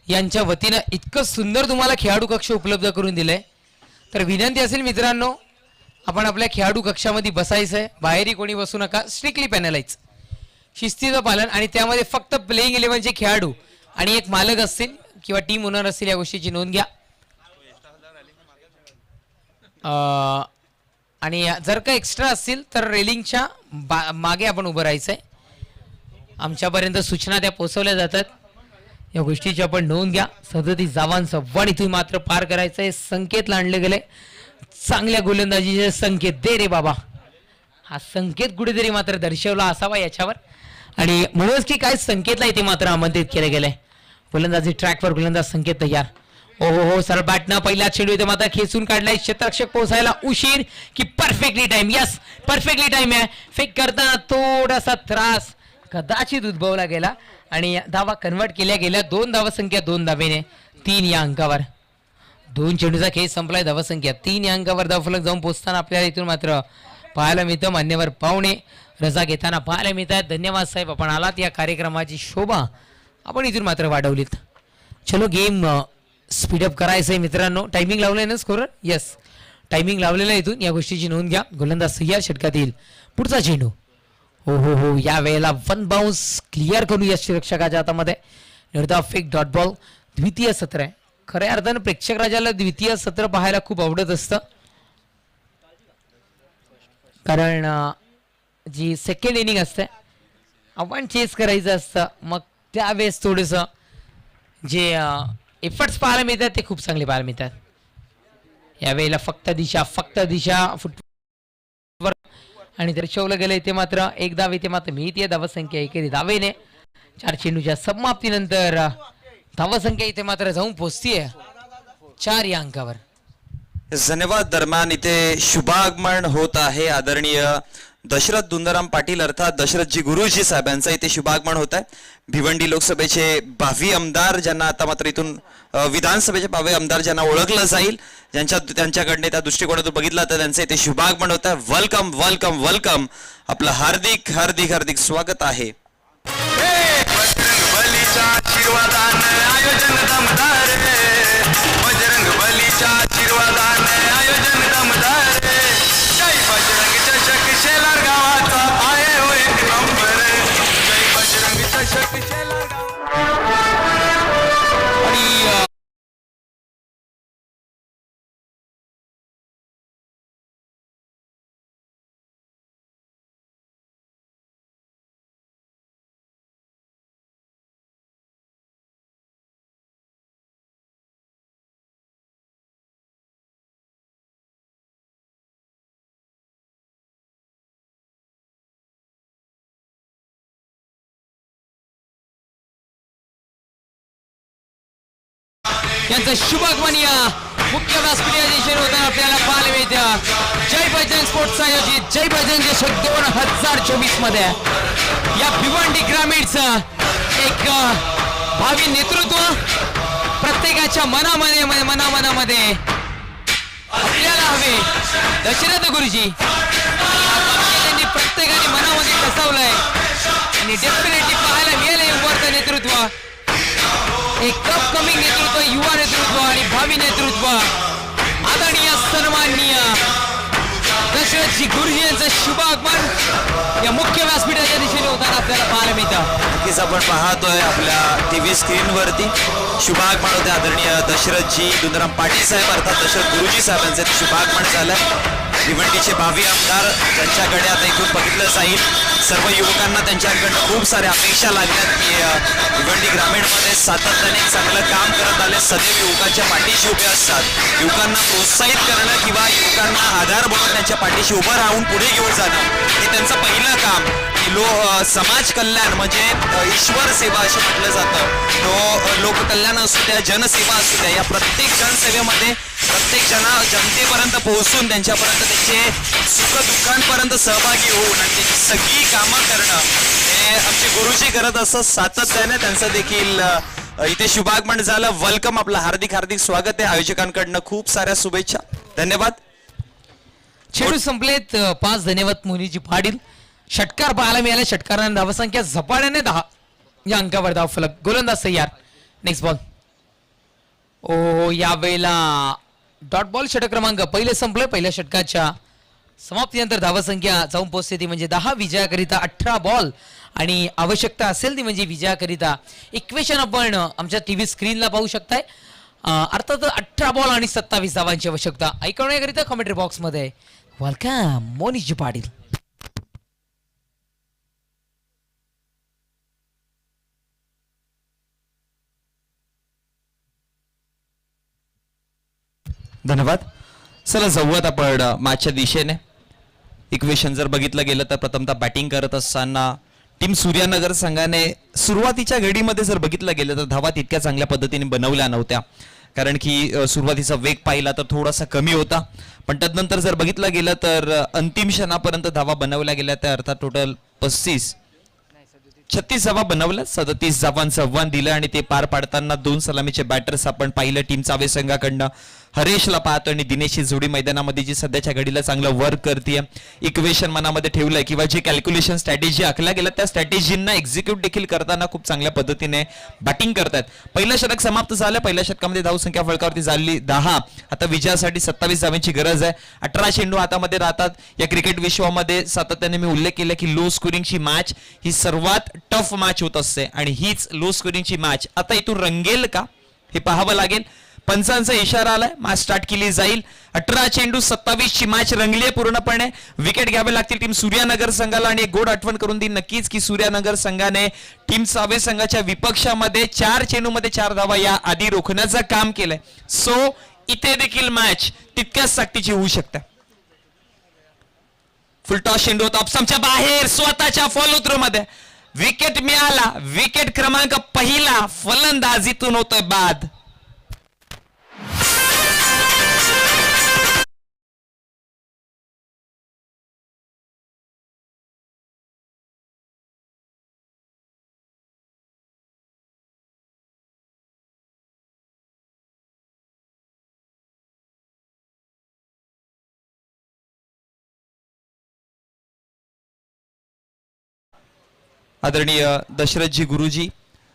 यांच्या वतीनं इतकं सुंदर तुम्हाला खेळाडू कक्ष उपलब्ध करून दिलंय. तर विनंती असेल मित्रांनो, आपण आपल्या खेळाडू कक्षामध्ये बसायचंय. बाहेरही कोणी बसू नका. स्ट्रिक्टली पॅनलाइज, शिस्तीचं पालन. आणि त्यामध्ये फक्त प्लेइंग 11चे खेळाडू आणि एक मालक असतील किंवा टीम ओनर असतील या गोष्टीची नोंद घ्या. आणि जर का एक्स्ट्रा असतील तर रेलिंगच्या मागे आपण उभं राहायचंय. आमच्यापर्यंत सूचना त्या पोहोचवल्या जातात. या गोष्टीची आपण नोंद घ्या. 37 धावांचं वन इथून मात्र पार करायचंय. संकेत लांडले गेले. चांगल्या गोलंदाजीचे संकेत दे रे बाबा. हा संकेत कुठेतरी मात्र दर्शवला असावा याच्यावर. आणि म्हणूनच की काय संकेतला इथे मात्र आमंत्रित केलं गेलंय. गोलंदाजी ट्रॅकवर गोलंदाज संकेत तयार. हो सरळ बॅटनं पहिला चेंडू इथे मात्र खेचून काढलाय. क्षेत्ररक्षक पोहोचायला उशीर की perfectly time. Yes, perfectly time आहे. फेक करताना थोडासा त्रास कदाचित उद्भवला गेला आणि धावा कन्वर्ट केल्या गेल्या. 2 धावसंख्या 2 धावेने 3 या अंकावर. 2 चेंडूचा खेळ संपलाय. धावसंख्या 3 या अंकावर धावफलक जाऊन पोहोचताना आपल्याला इथून मात्र पाहायला मिळतं. मान्यवर पाहुणे रजा घेताना पाहायला मिळत आहेत. धन्यवाद साहेब, आपण आलात. या कार्यक्रमाची शोभा आपण इथून मात्र वाढवलीत. चलो गेम स्पीडअप करायचंय मित्रांनो. टायमिंग लावलंय ना स्कोरर? यस, टायमिंग लावलेलं आहे. इथून या गोष्टीची नोंद घ्या. गोलंदाज सह्या षटकातील पुढचा चेंडू. हो या वेळेला वन बाउन्स क्लिअर करू या षटकाच्या हातामध्ये. निर्धाव फेक डॉट बॉल. द्वितीय सत्र आहे. खऱ्या अर्थानं प्रेक्षक राजाला द्वितीय सत्र पाहायला खूप आवडत असतं, कारण जी सेकंड इनिंग असते आपण चेस करायचं असतं. मग त्यावेळेस थोडंसं जे एफर्ट्स पाहायला मिळतात ते खूप चांगले पाहायला मिळतात. यावेळेला फक्त दिशा फुटवर आणि दर्शवलं गेलं. इथे मात्र एक धाव इथे मात्र मिळते. धावसंख्या एकेरी धावेने 4 चेंडूच्या समाप्तीनंतर धावसंख्या इथे मात्र जाऊन पोहोचतीये 4 या अंकावर. धन्यवाद. दरम्यान इथे शुभागमन होत आहे. आदरणीय दशरथ दुंदाराम पाटील अर्थात दशरथजी गुरुजी साहेबांचा इथे शुभागमन होत आहे. भिवंडी लोकसभेचे 22 आमदार, ज्यांना आता मात्र इथून विधानसभेचे 22 आमदार ज्यांना ओळखलं जाईल, त्यांच्याकडे त्या दृष्टिकोनातून बघितलं तर त्यांचं इथे शुभागमन होत आहे. Welcome welcome welcome. आपलं हार्दिक हार्दिक हार्दिक स्वागत आहे. बजरंग बलीच्या आशीर्वादाने आयोजन दमदार रे. बजरंग बलीच्या आशीर्वादाने आयोजन दमदार रे. जय बजरंग चषक शेलार गावाचा आहे हो एक नंबर. जय बजरंग चषक शेलार गाव. यांचं शुभागमन या मुख्य व्यासपीठाचे होता आपल्याला पाहायला मिळतं. जय बजरंग स्पोर्ट्स आयोजित जय बजरंग चषक 2024 मध्ये या भिवंडी ग्रामीणचं एक भावी नेतृत्व प्रत्येकाच्या मनामध्ये आपल्याला हवे. दशरथ गुरुजी त्यांनी प्रत्येकाने मनामध्ये बसवलंय आणि डेफिनेटली पाहायला मिळेल वरचं नेतृत्व. एक अपकमिंग नेतृत्व, युवा नेतृत्व आणि भावी नेतृत्व. आदरणीय सन्माननीय दशरथजी गुरुजी यांचं शुभागमन या मुख्य व्यासपीठाच्या दिशेने होताना आपल्याला पाहायला मिळतं. नक्कीच आपण पाहतोय आपल्या टीव्ही स्क्रीनवरती शुभागमन होते. आदरणीय दशरथजी दुंदाराम पाटील साहेब अर्थात दशरथ गुरुजी साहेबांचे शुभागमन झालंय. भिवंडीचे 22 आमदार ज्यांच्याकडे आता इथून बघितलं जाईल. सर्व युवकांना त्यांच्याकडनं खूप साऱ्या अपेक्षा लागल्यात की भिवंडी ग्रामीणमध्ये सातत्याने चांगलं काम करत आले. सदैव युवकांच्या पाठीशी उभे असतात. युवकांना प्रोत्साहित करणं किंवा युवकांना आधार बनवून त्यांच्या पाठीशी उभं राहून पुढे घेऊन जाणं हे त्यांचं पहिलं काम. समाज कल्याण म्हणजे ईश्वर सेवा असं म्हटलं जातं. तो लोककल्याण असू द्या, जनसेवा असू द्या, या प्रत्येक जनसेवेमध्ये प्रत्येक जनतेपर्यंत पोहोचून त्यांच्यापर्यंत त्यांचे सुखदुःखांपर्यंत सहभागी होऊन आणि त्यांची सगळी कामं करणं हे आमचे गुरुजी करत असत सातत्याने. त्यांचं देखील इथे शुभागमन झालं. वेलकम, आपलं हार्दिक हार्दिक स्वागत आहे. आयोजकांकडनं खूप साऱ्या शुभेच्छा, धन्यवाद. चेंडू संपलेत. 5 धन्यवाद मोनीजी पाटील. षटकार पाहायला मिळाला. षटकारांना धावसंख्या झपाट्याने 10 या अंकावर धाव फलक. गोलंदाज तयार. Next ball. ओ यावेळेला डॉट बॉल. षटक क्रमांक पहिले संपले. पहिल्या षटकाच्या समाप्तीनंतर धावसंख्या जाऊन पोहोचते ती म्हणजे 10. विजयाकरिता 18 बॉल आणि आवश्यकता असेल ती म्हणजे विजयाकरिता इक्वेशन आपण आमच्या टीव्ही स्क्रीनला पाहू शकताय. अर्थात 18 बॉल आणि 27 धावांची आवश्यकता. ऐकवण्याकरिता कमेंट्री बॉक्समध्ये वेलकम मोनीजी पाटील. धन्यवाद. चला जाऊयात आपण मॅचच्या दिशेने. इक्वेशन जर बघितलं गेलं तर प्रथमतः बॅटिंग करत असताना टीम सूर्यनगर संघाने सुरुवातीच्या घडीमध्ये जर बघितलं गेलं तर धावा तितक्या चांगल्या पद्धतीने बनवल्या नव्हत्या. कारण की सुरुवातीचा वेग पाहिला तर थोडासा कमी होता, पण त्यानंतर जर बघितलं गेलं तर अंतिम क्षणापर्यंत धावा बनवल्या गेल्या त्या अर्थात टोटल 36 धावा बनवल्या. 37 धावांचं आव्हान दिलं आणि ते पार पाडताना 2 सलामीचे बॅटर्स आपण पाहिलं टीम चावे संघाकडनं. हरेशला पाहतो आणि दिनेशची जोडी मैदानामध्ये जी सध्याच्या घडीला चांगलं वर्क करते. इक्वेशन मनामध्ये ठेवलंय किंवा जे कॅल्क्युलेशन स्ट्रॅटेजी आखल्या गेल्या त्या स्ट्रॅटेजींना एक्झिक्यूट देखील करताना खूप चांगल्या पद्धतीने बॅटिंग करतात. पहिलं षटक समाप्त झालं. पहिल्या षटकामध्ये धावसंख्या फलकावरती झाली 10. आता विजयासाठी 27 धावांची गरज आहे. 18 चेंडू हातामध्ये राहतात. या क्रिकेट विश्वामध्ये सातत्याने मी उल्लेख केला की लो स्कोरिंगची मॅच ही सर्वात टफ मॅच होत असते आणि हीच लो स्कोरिंगची मॅच आता इथून रंगेल का हे पाहावं लागेल. पंचांचा इशारा आलाय. मॅच स्टार्ट केली जाईल. 18 चेंडू 27 ची मॅच रंगली आहे पूर्णपणे. विकेट घ्यावे लागतील टीम सूर्यनगर संघाला आणि एक गोड आठवण करून देईन नक्कीच की सूर्यनगर संघाने टीम सावे संघाच्या विपक्षामध्ये 4 चेंडूमध्ये 4 धावा या आधी रोखण्याचं काम केलंय. सो इथे देखील मॅच तितक्याच सक्तीची होऊ शकते. फुलटॉस चेंडू होता ऑप्शनच्या बाहेर स्वतःच्या फॉलो थ्रो मध्ये विकेट मिळाला. विकेट क्रमांक पहिला फलंदाजीतून होतोय बाद. आदरणीय दशरथजी गुरुजी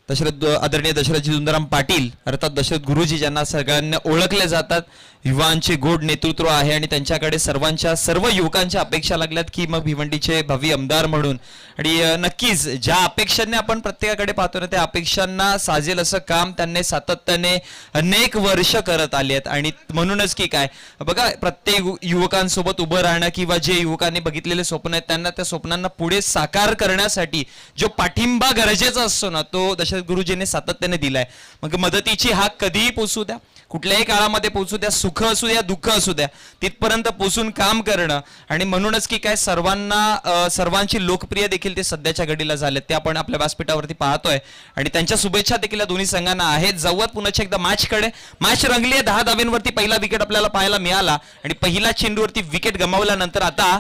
आदरणीय दशरथजी दुंदाराम पाटील अर्थात दशरथ गुरुजी ज्यांना सगळ्यांना ओळखले जातात. युवांचे गोड नेतृत्व आहे आणि त्यांच्याकडे सर्व युवकांच्या अपेक्षा लागल्यात की मग भिवंडीचे भावी आमदार म्हणून. आणि नक्कीच ज्या अपेक्षांनी आपण प्रत्येकाकडे पाहतो ना त्या अपेक्षांना साजेल असं काम त्यांनी सातत्याने अनेक वर्ष करत आले आहेत. आणि म्हणूनच की काय बघा प्रत्येक युवकांसोबत उभं राहणं किंवा जे युवकांनी बघितलेले स्वप्न आहेत त्यांना त्या स्वप्नांना पुढे साकार करण्यासाठी जो पाठिंबा गरजेचा असतो ना तो दशरथ गुरुजींनी सातत्याने दिलाय. मग मदतीची हाक कधीही पोचू द्या, कुठल्याही काळामध्ये पोहोचू द्या, सुख असू द्या दुःख असू द्या, तिथपर्यंत पोचून काम करणं. आणि म्हणूनच की काय सर्वांची लोकप्रिय देखील ते सध्याच्या घडीला झाले ते आपण आपल्या व्यासपीठावरती पाहतोय आणि त्यांच्या शुभेच्छा देखील दोन्ही संघांना आहेत. जाऊयात पुन्हा एकदा मॅचकडे. मॅच रंगली आहे. 10 धावांवरती पहिला विकेट आपल्याला पाहायला मिळाला आणि पहिला चेंडूवरती विकेट गमावल्यानंतर आता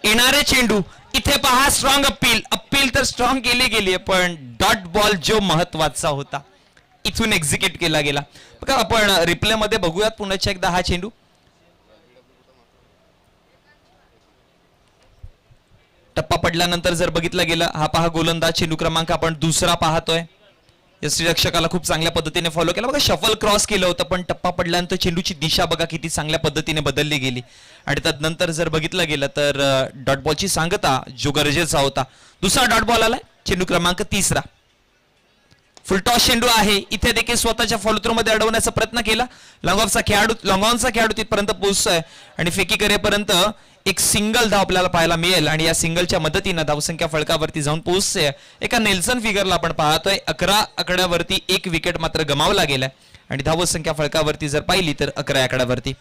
येणारे चेंडू इथे पहा. स्ट्रॉंग अपील तर स्ट्रॉंग केली गेली पण डॉट बॉल जो महत्वाचा होता इथून एक्झिक्यूट केला गेला. बघा आपण रिप्ले मध्ये बघूयात पुन्हा एकदा हा चेंडू. टप्पा पडल्यानंतर जर बघितलं गेलं हा पहा गोलंदाज चेंडू क्रमांक आपण दुसरा पाहतोय. यष्टीरक्षकाला खूप चांगल्या पद्धतीने फॉलो केला. बघा शफल क्रॉस केलं होतं पण टप्पा पडल्यानंतर चेंडूची दिशा बघा किती चांगल्या पद्धतीने बदलली गेली. आणि त्यानंतर जर बघितलं गेलं तर डॉट बॉलची सांगता जो गरजेचा होता. दुसरा डॉट बॉल आलाय चेंडू क्रमांक 3. फुलटॉस चेंडू आहे. इथे देखील स्वतःच्या फॉलो थ्रो मध्ये अडवण्याचा प्रयत्न केला. लॉंग ऑनचा खेळाडू तिथपर्यंत पोहोचतोय आणि फेकी करेपर्यंत एक सिंगल धाव आपल्याला पाहायला मिळेल आणि या सिंगलच्या मदतीने धावसंख्या फलकावरती जाऊन पोहोचते. एका नेल्सन फिगरला आपण पाहतोय 11 आकड्यावरती एक विकेट मात्र गमावला गेलाय आणि धावसंख्या फलकावरती जर पाहिली तर 11 आकड्यावरती.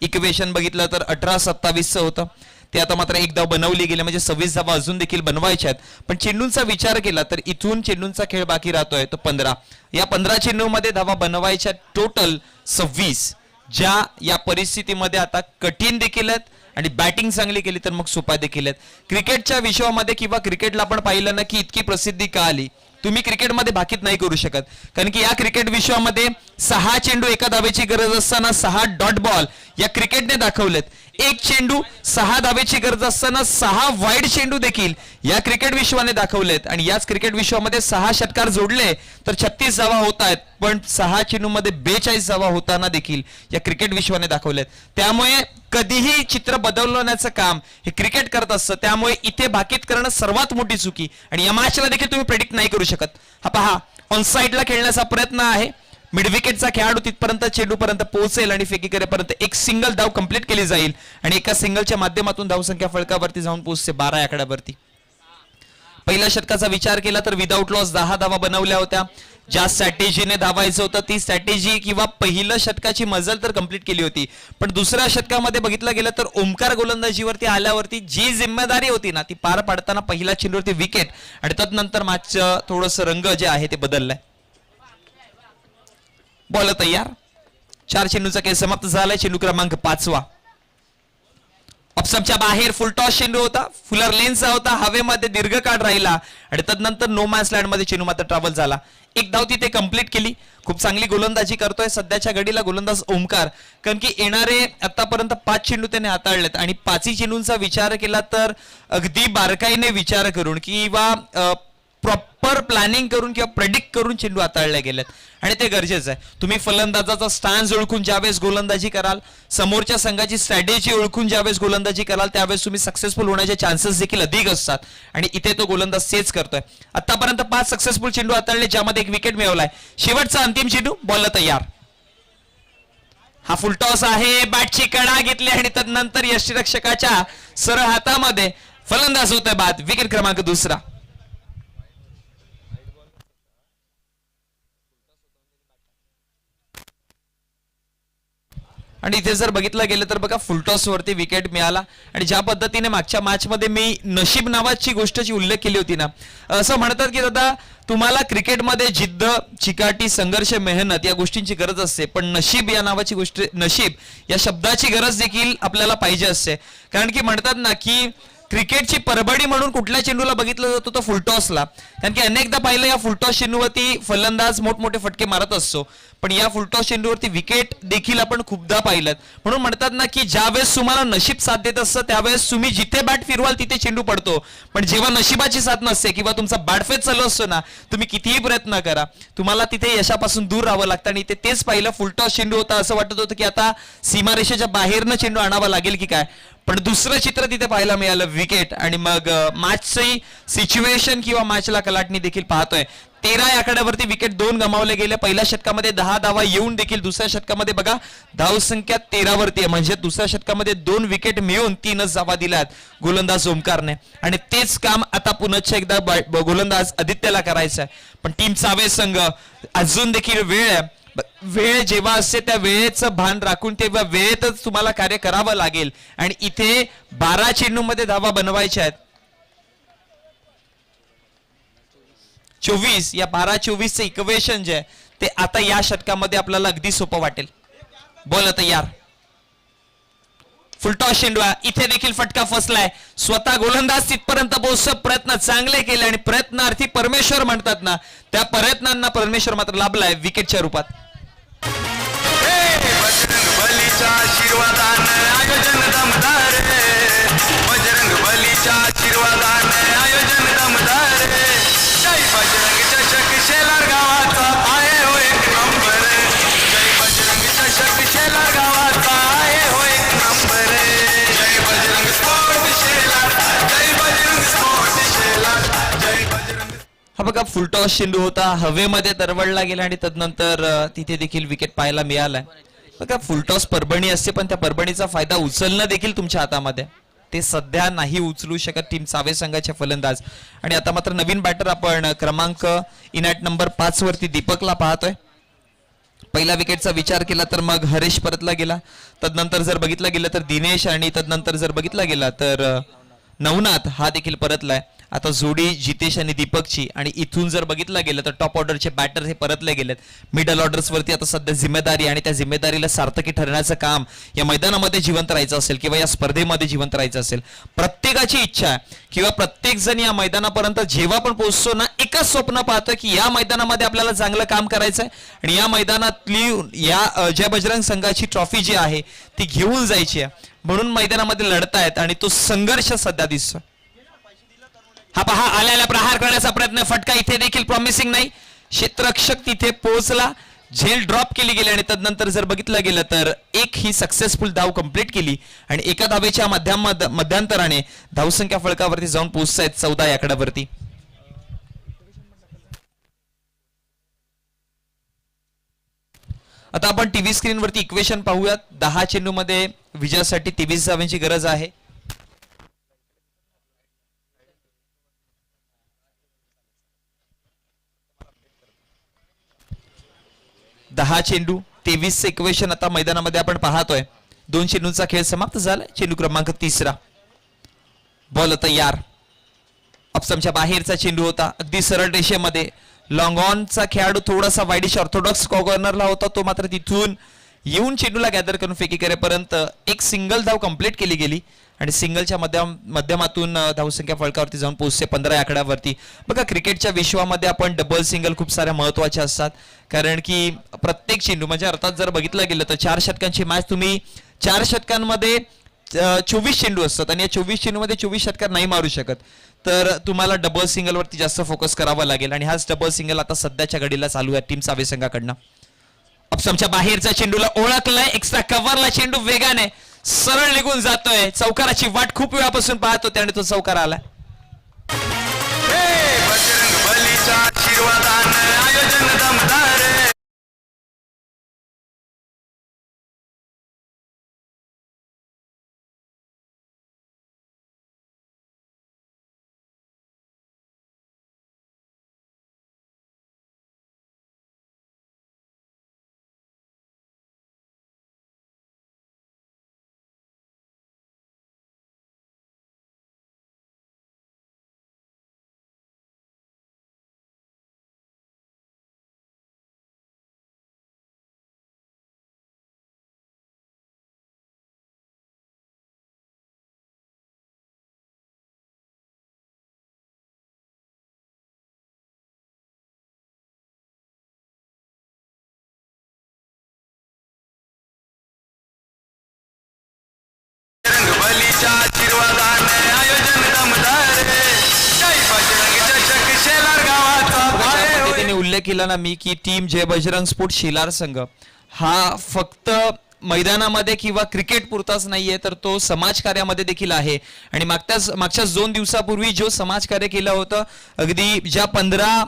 इक्वेशन बघितलं तर 18-27 होतं. ते आता मात्र एक धाव बनवली गेली, म्हणजे 26 धावा अजून देखील बनवायच्या आहेत. पण चेंडूंचा विचार केला तर इथून चेंडूंचा खेळ बाकी राहतोय तो 15. या 15 चेंडूमध्ये धावा बनवायच्या टोटल 26, ज्या या परिस्थितीमध्ये आता कठीण देखील आहेत आणि बॅटिंग चांगली केली तर मग सोपा देखील आहेत. क्रिकेटच्या विश्वामध्ये किंवा क्रिकेटला आपण पाहिलं ना की इतकी प्रसिद्धी का आली. तुम्ही क्रिकेटमध्ये भाकीत नाही करू शकत, कारण की या क्रिकेट विश्वामध्ये 6 चेंडू एका धावेची गरज असताना 6 डॉट बॉल या क्रिकेटने दाखवलेत. एक चेंडू 6 धावेची गरज असताना 6 वाईड चेंडू देखील या क्रिकेट विश्वाने दाखवलेत. आणि याच क्रिकेट विश्वामध्ये 6 षटकार जोडले तर 36 धावा होत आहेत, पण 6 चेंडूमध्ये 42 धावा होताना देखील या क्रिकेट विश्वाने दाखवलेत. त्यामुळे कधीही चित्र बदलवण्याचं काम हे क्रिकेट करत असतं. त्यामुळे इथे भाकीत करणं सर्वात मोठी चुकी, आणि या मॅचला देखील तुम्ही प्रेडिक्ट नाही करू शकत. हा पहा, ऑन साइडला खेळण्याचा प्रयत्न आहे. मिड विकेटचा खेळाडू तिथपर्यंत चेंडूपर्यंत पोहोचेल आणि फेकी करेपर्यंत एक सिंगल धाव कंप्लीट केली जाईल आणि एका सिंगलच्या माध्यमातून धावसंख्या फळकावरती जाऊन पोहोचते 12 आकड्यावरती. पहिल्या षटकाचा विचार केला तर विदाऊट लॉस 10 धावा बनवल्या होत्या. ज्या स्ट्रॅटेजीने धावायचं होतं ती स्ट्रॅटेजी किंवा पहिल्या षटकाची मजल तर कंप्लीट केली होती, पण दुसऱ्या षटकामध्ये बघितलं गेलं तर ओमकार गोलंदाजीवरती आल्यावरती जी जिम्मेदारी होती ना ती पार पाडताना पहिल्या चेंडूवरती विकेट आणि त्यानंतर मॅचचं थोडंसं रंग जे आहे ते बदललंय. बॉल तयार, 4 चेंडूचा खेळ समाप्त झालाय. चेंडू क्रमांक 5. ऑप्शनच्या बाहेर फुलटॉस चेंडू होता, फुलर लेनचा होता, हवेमध्ये दीर्घकाळ राहिला आणि तदनंतर नो मॅन्स लँड मध्ये चेंडू मात्र ट्रॅव्हल झाला. एक धाव तिथे कंप्लीट केली. खूप चांगली गोलंदाजी करतोय सध्याच्या घडीला गोलंदाज ओमकार, कारण की येणारे आतापर्यंत 5 चेंडू त्याने हाताळलेत आणि 5ही चेंडूंचा विचार केला तर अगदी बारकाईने विचार करून किंवा प्रॉपर प्लॅनिंग करून किंवा प्रेडिक्ट करून चेंडू हाताळले गेलेत आणि ते गरजेचं आहे. तुम्ही फलंदाजाचा स्टॅन्स ओळखून ज्यावेळेस गोलंदाजी कराल, समोरच्या संघाची स्ट्रॅटेजी ओळखून ज्यावेळेस गोलंदाजी कराल, त्यावेळेस तुम्ही सक्सेसफुल होण्याचे चान्सेस देखील अधिक असतात आणि इथे तो गोलंदाज तेच करतोय. आतापर्यंत 5 सक्सेसफुल चेंडू हाताळले, ज्यामध्ये एक विकेट मिळवलाय. शेवटचा अंतिम चेंडू, बॉल तयार. हा फुलटॉस आहे, बॅटची कडा घेतली आणि तदनंतर यष्टीरक्षकाच्या सरळ हातामध्ये फलंदाज होतोय बाद. विकेट क्रमांक 2. आणि इथे जर बघितलं गेलं तर बघा फुलटॉस वरती विकेट मिळाला आणि ज्या पद्धतीने मागच्या मॅच मध्ये मी नशीब नावाची गोष्टची उल्लेख केली होती ना, असं म्हणतात की दादा तुम्हाला क्रिकेटमध्ये जिद्द, चिकाटी, संघर्ष, मेहनत या गोष्टींची गरज असते, पण नशीब या नावाची गोष्ट, नशीब या शब्दाची गरज देखील आपल्याला पाहिजे असते. कारण की म्हणतात ना की क्रिकेटची परबडी म्हणून कुठल्या चेंडूला बघितलं जातो तो फुलटॉसला, कारण की अनेकदा पाहिलं या फुलटॉस चेंडूवरती फलंदाज मोठमोठे फटके मारत असतो, पण या फुलटॉस चेंडूवरती विकेट देखील आपण खूपदा पाहिलं. म्हणून म्हणतात ना की ज्यावेळेस तुम्हाला नशीब साथ देत असतं त्यावेळेस तुम्ही जिथे बॅट फिरवाल तिथे चेंडू पडतो, पण जेव्हा नशिबाची साथ नसते किंवा तुमचा बॅटफेस चालू असतो ना, तुम्ही कितीही प्रयत्न करा तुम्हाला तिथे यशापासून दूर राहावं लागतं. आणि तेच पाहिलं, फुलटॉस चेंडू होता, असं वाटत होतं की आता सीमारेषेच्या बाहेरनं चेंडू आणावा लागेल की काय, पण दुसरं चित्र तिथे पाहायला मिळालं, विकेट. आणि मग मॅचची सिच्युएशन किंवा मॅचला कलाटणी देखील पाहतोय. 13 आकड्यावरती विकेट 2 गमावले गेले. पहिल्या षटकामध्ये 10 धावा येऊन देखील दुसऱ्या षटकामध्ये बघा धावसंख्या 13 वरती आहे, म्हणजे दुसऱ्या षटकामध्ये 2 विकेट मिळून 3च धावा दिल्यात गोलंदाज ओमकारने. आणि तेच काम आता पुन्हा एकदा गोलंदाज आदित्यला करायचं आहे. पण टीम चावे संघ अजून देखील वेळ आहे. वेळ जेव्हा असते त्या वेळेचं भान राखून तेव्हा वेळेतच तुम्हाला कार्य करावं लागेल. आणि इथे 12 चेंडूमध्ये धावा बनवायच्या आहेत. 24 या 12-24चं इक्वेशन जे आहे ते आता या षटकामध्ये आपल्याला अगदी सोपं वाटेल. बॉल तयार, फुलटॉस चेंडू, इथे देखील फटका फसलाय. स्वतः गोलंदाज तिथपर्यंत पोहोचतो, प्रयत्न चांगले केले आणि प्रयत्नार्थी परमेश्वर म्हणतात ना, त्या प्रयत्नांना परमेश्वर मात्र लाभलाय विकेटच्या रूपात. बजरंग बलीच्या आशीर्वादाने आयोजन दमदार, बजरंग बलीच्या आशीर्वादाने आयोजन दमदार. जय बजरंग चषक शेलार गावाचा आहे हो एक नंबर, जय बजरंग चषक शेलार गावाचा आहे हो एक नंबर. जय बजरंग स्पोर्ट शेलार, जय बजरंग स्पोर्ट शेलार, जय बजरंग. हा बघा फुलटॉस चेंडू होता, हवेमध्ये तरवडला गेला आणि तदनंतर तिथे देखील विकेट पाहायला मिळालाय. बघा फुलटॉस परभणी असते, पण त्या परभणीचा फायदा उचलणं देखील तुमच्या हातामध्ये, ते सध्या नाही उचलू शकत टीम चावे संघाचे फलंदाज. आणि आता मात्र नवीन बॅटर आपण क्रमांक इन ॲट नंबर 5 वरती दीपकला पाहतोय. पहिल्या विकेटचा विचार केला तर मग हरेश परतला गेला. तदनंतर जर बघितला गेलं तर दिनेश आणि तदनंतर जर बघितला गेला तर नवनाथ हा देखील परतलाय. आता जोडी जितेश आणि दीपकची आणि इथून जर बघितलं गेलं तर टॉप ऑर्डरचे बॅटर हे परतले गेलेत. मिडल ऑर्डर्स वरती आता सध्या जिम्मेदारी आणि त्या जिम्मेदारीला सार्थकी ठरण्याचं काम या मैदानामध्ये जिवंत राहायचं असेल किंवा या स्पर्धेमध्ये जिवंत राहायचं असेल, प्रत्येकाची इच्छा आहे किंवा प्रत्येक जण या मैदानापर्यंत जेव्हा पण पोहोचतो ना एकच स्वप्न पाहतं की या मैदानामध्ये आपल्याला चांगलं काम करायचं आहे आणि या मैदानातली या जय बजरंग संघाची ट्रॉफी जी आहे ती घेऊन जायची आहे, म्हणून मैदानामध्ये लढतायत आणि तो संघर्ष सध्या दिसतो. हा पहा आल्याला प्रहार करण्याचा प्रयत्न, फटका इथे देखील प्रॉमिसिंग नाही. क्षेत्ररक्षक तिथे पोहोचला, झेल ड्रॉप केली गेली आणि तदनंतर जर बघितलं गेलं तर एक ही सक्सेसफुल धाव कंप्लीट केली आणि एका धावेच्या मध्यांतराने धावसंख्या फळकावरती जाऊन पोहोचतायत 14 आकड्यावरती. आता आपण टीव्ही स्क्रीनवरती इक्वेशन पाहूयात. 10 चेंडूमध्ये विजयासाठी 23 धावांची गरज आहे. 10 चेंडू 23 इक्वेशन आता मैदानामध्ये आपण पाहतोय. 2 चेंडूंचा खेळ समाप्त झालाय. चेंडू क्रमांक 3. बॉल तयार. ऑप्समच्या बाहेरचा चेंडू होता, अगदी सरळ रेषेमध्ये. लॉंग ऑनचा खेळाडू थोडासा वाईडिश ऑर्थोडॉक्स कॉर्नरला होता, तो मात्र तिथून येऊन चेंडूला गॅदर करून फेकी करेपर्यंत एक सिंगल धाव कंप्लीट केली गेली आणि सिंगलच्या माध्यमातून धावसंख्या फळकावरती जाऊन पोहोचते 15 आकड्यावरती. बघा क्रिकेटच्या विश्वामध्ये आपण डबल सिंगल खूप साऱ्या महत्वाच्या असतात, कारण की प्रत्येक चेंडू म्हणजे अर्थात जर बघितलं गेलं तर 4 षटकांची मॅच, तुम्ही 4 षटकांमध्ये 24 चेंडू असतात आणि या 24 चेंडूमध्ये 24 षटकार नाही मारू शकत, तर तुम्हाला डबल सिंगल वरती जास्त फोकस करावा लागेल आणि हाच डबल सिंगल आता सध्याच्या घडीला चालू आहे टीम सावे संघाकडनं. ऑप्शनच्या बाहेरचा चेंडूला ओळखलाय, एक्स्ट्रा कव्हरला चेंडू वेगाने सरळ निघून जातोय. चौकाराची वाट खूप वेळापासून पाहत होते आणि तो चौकार आला. बजरंग बलीच्या आशीर्वादाने आयोजन दमदार. बलीच्या आशीर्वादाने आयोजन दमदार. जय बजरंग चषक शेलार गावाचा ज्या पद्धतीने उल्लेख केला ना मी की टीम जय बजरंग स्पोर्ट शिलार संघ हा फक्त मैदानामध्ये किंवा क्रिकेट पुरताच नाहीये, तर तो समाजकार्यामध्ये देखील आहे. आणि मागच्याच 2 दिवसापूर्वी जो समाजकार्य केलं होतं, अगदी ज्या 15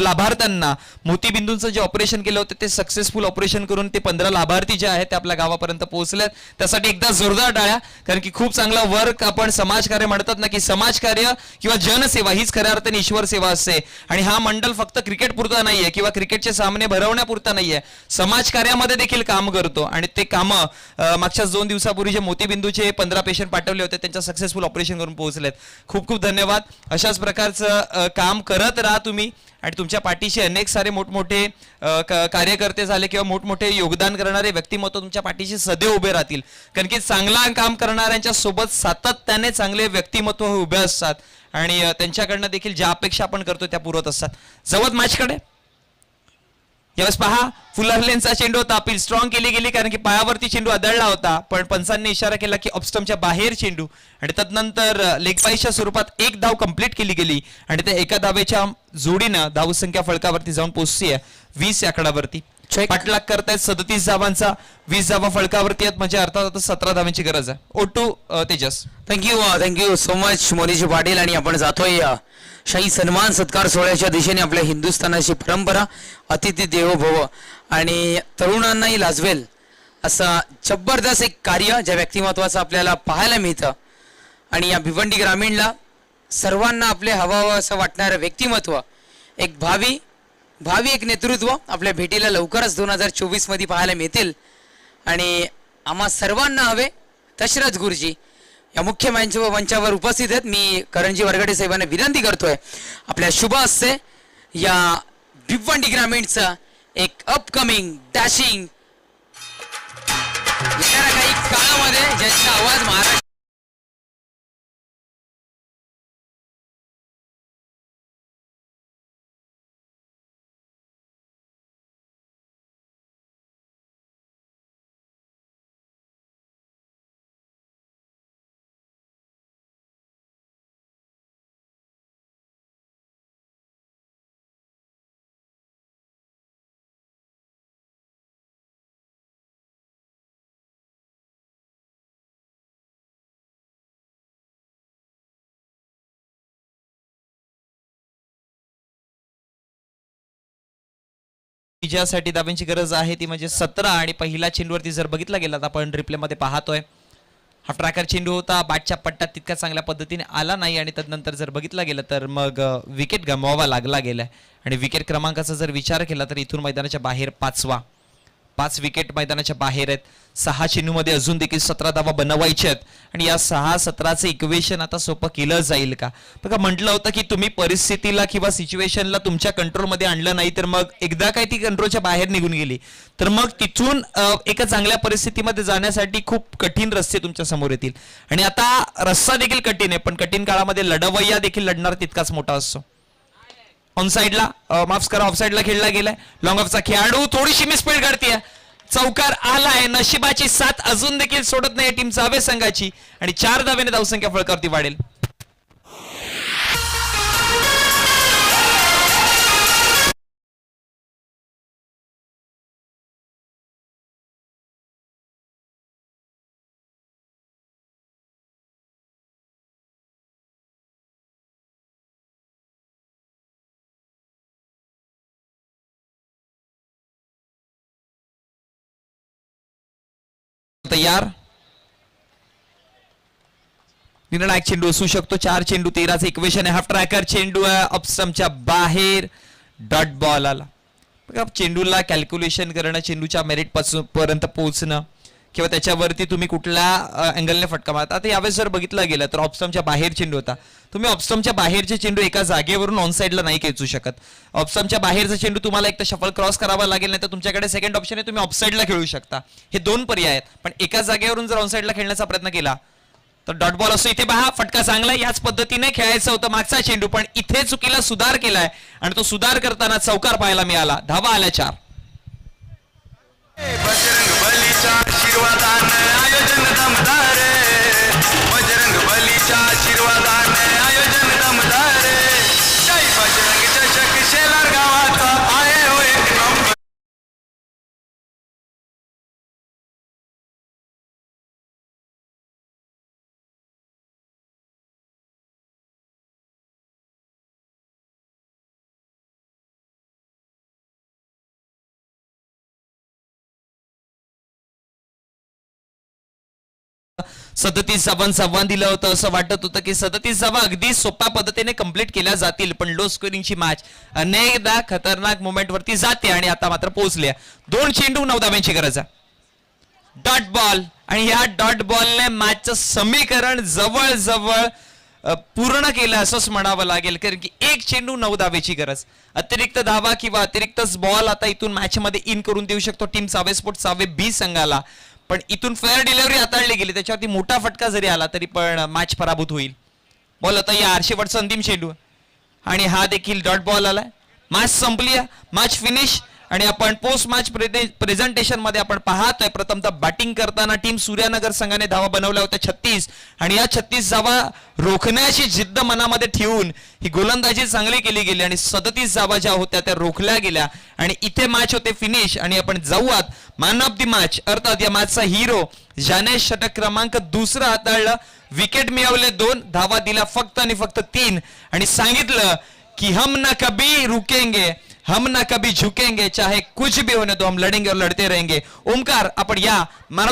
लाभार्थ्यांना मोतीबिंदूंचं जे ऑपरेशन केलं होतं ते सक्सेसफुल ऑपरेशन करून ते 15 लाभार्थी जे आहेत ते आपल्या गावापर्यंत पोहोचलेत. त्यासाठी एकदा जोरदार टाळ्या, कारण की खूप चांगला वर्क आपण समाजकार्य म्हणतात ना की समाजकार्य किंवा जनसेवा हीच खऱ्या अर्थाने ईश्वर सेवा असते. आणि हा मंडल फक्त क्रिकेट पुरता नाहीये किंवा क्रिकेटचे सामने भरवण्यापुरता नाहीये, समाजकार्यामध्ये देखील काम करतो. आणि ते काम मागच्या 2 दिवसापूर्वी जे मोतीबिंदूचे 15 पेशंट पाठवले होते त्यांच्या सक्सेसफुल ऑपरेशन करून पोहोचलेत. खूप खूप धन्यवाद. अशाच प्रकारचं काम करत राहा तुम्ही आणि तुमच्या पाठीशी अनेक सारे मोठमोठे कार्यकर्ते झाले किंवा मोठमोठे योगदान करणारे व्यक्तिमत्व तुमच्या पाठीशी सदैव उभे राहतील, कारण की चांगला काम करणाऱ्यांच्या सोबत सातत्याने चांगले व्यक्तिमत्व हे उभे असतात आणि त्यांच्याकडनं देखील ज्या अपेक्षा आपण करतो त्या पुरवत असतात. जवळ मॅचकडे यावेळेस पहा, फुलरलेनचा चेंडू होता, अपील स्ट्रॉंग केली गेली कारण की पायावरती चेंडू आदळला होता, पण पंचांनी इशारा केला की ऑफस्टम्पच्या बाहेर चेंडू आणि तदनंतर लेगपाईच्या स्वरूपात एक धाव कंप्लीट केली गेली आणि त्या एका धावेच्या जोडीनं धावसंख्या फळकावरती जाऊन पोहोचली 20 आकड्यावरती. पाठलाग करतायत 37 धावांचा, 20 धावा फळकावरती आहेत, म्हणजे अर्थात आता 17 धावांची गरज आहे. O2 Tejas. Thank you so much Moniji Patil. आणि आपण जातोय शाही सन्मान सत्कार सोहळ्याच्या दिशेने. आपल्या हिंदुस्थानाची परंपरा अतिथी देवो भव आणि तरुणांनाही लाजवेल असं जबरदस्त एक कार्य ज्या व्यक्तिमत्वाचं आपल्याला पाहायला मिळतं. आणि या भिवंडी ग्रामीणला सर्वांना आपले हवावं असं वाटणारं व्यक्तिमत्व, एक भावी भावी एक नेतृत्व आपल्या भेटीला लवकरच 2024 मध्ये पाहायला मिळतील आणि आम्हा सर्वांना हवे दशरथ गुरुजी या मुख्य मंचावर उपस्थित आहेत. मी करणजी वरगडे साहेबांना विनंती करतोय आपल्या शुभ हस्ते या भिवंडी ग्रामीणचं एक अपकमिंग डॅशिंग येणाऱ्या काही काळामध्ये ज्यांचा आवाज महाराष्ट्र ज्यासाठी धावांची गरज आहे ती म्हणजे 17 आणि पहिल्या चेंडूवरती जर बघितला गेला तर आपण रिप्ले मध्ये पाहतोय हा ट्रॅकर चेंडू होता बॅटच्या पट्ट्यात तितक्या चांगल्या पद्धतीने आला नाही आणि तदनंतर जर बघितला गेला तर मग विकेट गमवावा लागला गेलाय आणि विकेट क्रमांकाचा जर विचार केला तर इथून मैदानाच्या बाहेर 5 विकेट मैदानाच्या बाहेर आहेत. 6 चेंडूमध्ये अजून देखील 17 धावा बनवायच्या आहेत आणि या 6-17चं इक्वेशन आता सोपं केलं जाईल का? बघा म्हटलं होतं की तुम्ही परिस्थितीला किंवा सिच्युएशनला तुमच्या कंट्रोलमध्ये आणलं नाही तर मग एकदा काय ती कंट्रोलच्या बाहेर निघून गेली तर मग तिथून एका चांगल्या परिस्थितीमध्ये जाण्यासाठी खूप कठीण रस्ते तुमच्या समोर येतील आणि आता रस्ता देखील कठीण आहे पण कठीण काळामध्ये लढवय्या देखील लढणार तितकाच मोठा असतो. ऑन साइडला माफ करा ऑफ साइडला खेळला गेलाय लॉंग ऑफचा खेळाडू थोडीशी मिसफील्ड करते चौकार आलाय नशिबाची साथ अजून देखील सोडत नाही टीम चावे संघाची आणि 4 धावेने धावसंख्या फळकावरती वाढेल. तयार निर्णायक चेंडू असू शकतो 4 चेंडू 13चं इक्वेशन आहे हाफ ट्रॅकर चेंडू आहे ऑफस्टंपच्या बाहेर डॉट बॉल आला. बघा चेंडूला कॅल्क्युलेशन करणं चेंडूच्या मेरिट पासून पर्यंत पोहोचणं किंवा त्याच्यावरती तुम्ही कुठल्या अँगलने फटका मारता. आता यावेळेस जर बघितलं गेलं तर ऑफस्टंपच्या बाहेर चेंडू होता तुम्ही ऑफस्टंपच्या बाहेरचे चेंडू एका जागेवरून ऑन साइडला नाही खेचू शकत. ऑफस्टंपच्या बाहेरचा चेंडू तुम्हाला एक तर शफल क्रॉस करावा लागेल नाही तर तुमच्याकडे सेकंड ऑप्शन आहे तुम्ही ऑफसाइडला खेळू शकता. हे 2 पर्याय आहेत पण एका जागेवरून जर ऑन साइडला खेळण्याचा प्रयत्न केला तर डॉट बॉल असतो. इथे पहा फटका चांगला याच पद्धतीने खेळायचं होतं मागचा चेंडू पण इथे चुकीला सुधार केलाय आणि तो सुधार करताना चौकार पाहायला मिळाला. धावा आल्या 4. बजरंग बलीच्या आशीर्वादाने आयोजन दमदार बजरंग बलीच्या आशीर्वादाने आयोजन दमदार जय बजरंग चषक शेलार गावाचा आहे हो एक नंबर. सदतीस धावांचं दिलं होतं असं वाटत होतं की 37 धावा अगदी सोप्या पद्धतीने कंप्लीट केल्या जातील पण लो स्कोरिंगची मॅच अनेकदा खतरनाक मोमेंट वरती जाते आणि आता मात्र पोहोचल्या 2 चेंडू 9 धाव्यांची गरज आहे. डॉट बॉल आणि या डॉट बॉलने मॅचचं समीकरण जवळ पूर्ण केलं असंच म्हणावं लागेल कारण की 1 चेंडू 9 धावेची गरज. अतिरिक्त धावा किंवा अतिरिक्त बॉल आता इथून मॅच मध्ये इन करून देऊ शकतो टीम सावे स्पोर्ट सावे बी संघाला पण इथून फेअर डिलिव्हरी हाताळली गेली त्याच्यावरती मोठा फटका जरी आला तरी पण मॅच पराभूत होईल. बॉल आता या शेवटचा अंतिम चेंडू आणि हा देखील डॉट बॉल आलाय. मॅच संपली मॅच फिनिश आणि आपण पोस्ट मॅच प्रेझेंटेशन मध्ये आपण पाहतोय प्रथमतः बॅटिंग करताना टीम सूर्यनगर संघाने धावा बनवल्या होत्या 36 आणि या 36 धावा रोखण्याची जिद्द मनामध्ये ठेवून ही गोलंदाजी चांगली केली गेली आणि 37 धावा ज्या होत्या त्या रोखल्या गेल्या आणि इथे मॅच होते फिनिश आणि आपण जाऊयात मॅन ऑफ द मॅच अर्थात या मॅचचा हिरो ज्याने षटक क्रमांक 2 हाताळलं विकेट मिळवले 2 धावा दिला फक्त आणि फक्त 3 आणि सांगितलं की हम ना कभी रुकेंगे हम ना कभी झुकेंगे चाहे कुछ भी होने दो हम लड़ेंगे और लड़ते रहेंगे. ओमकार आपण या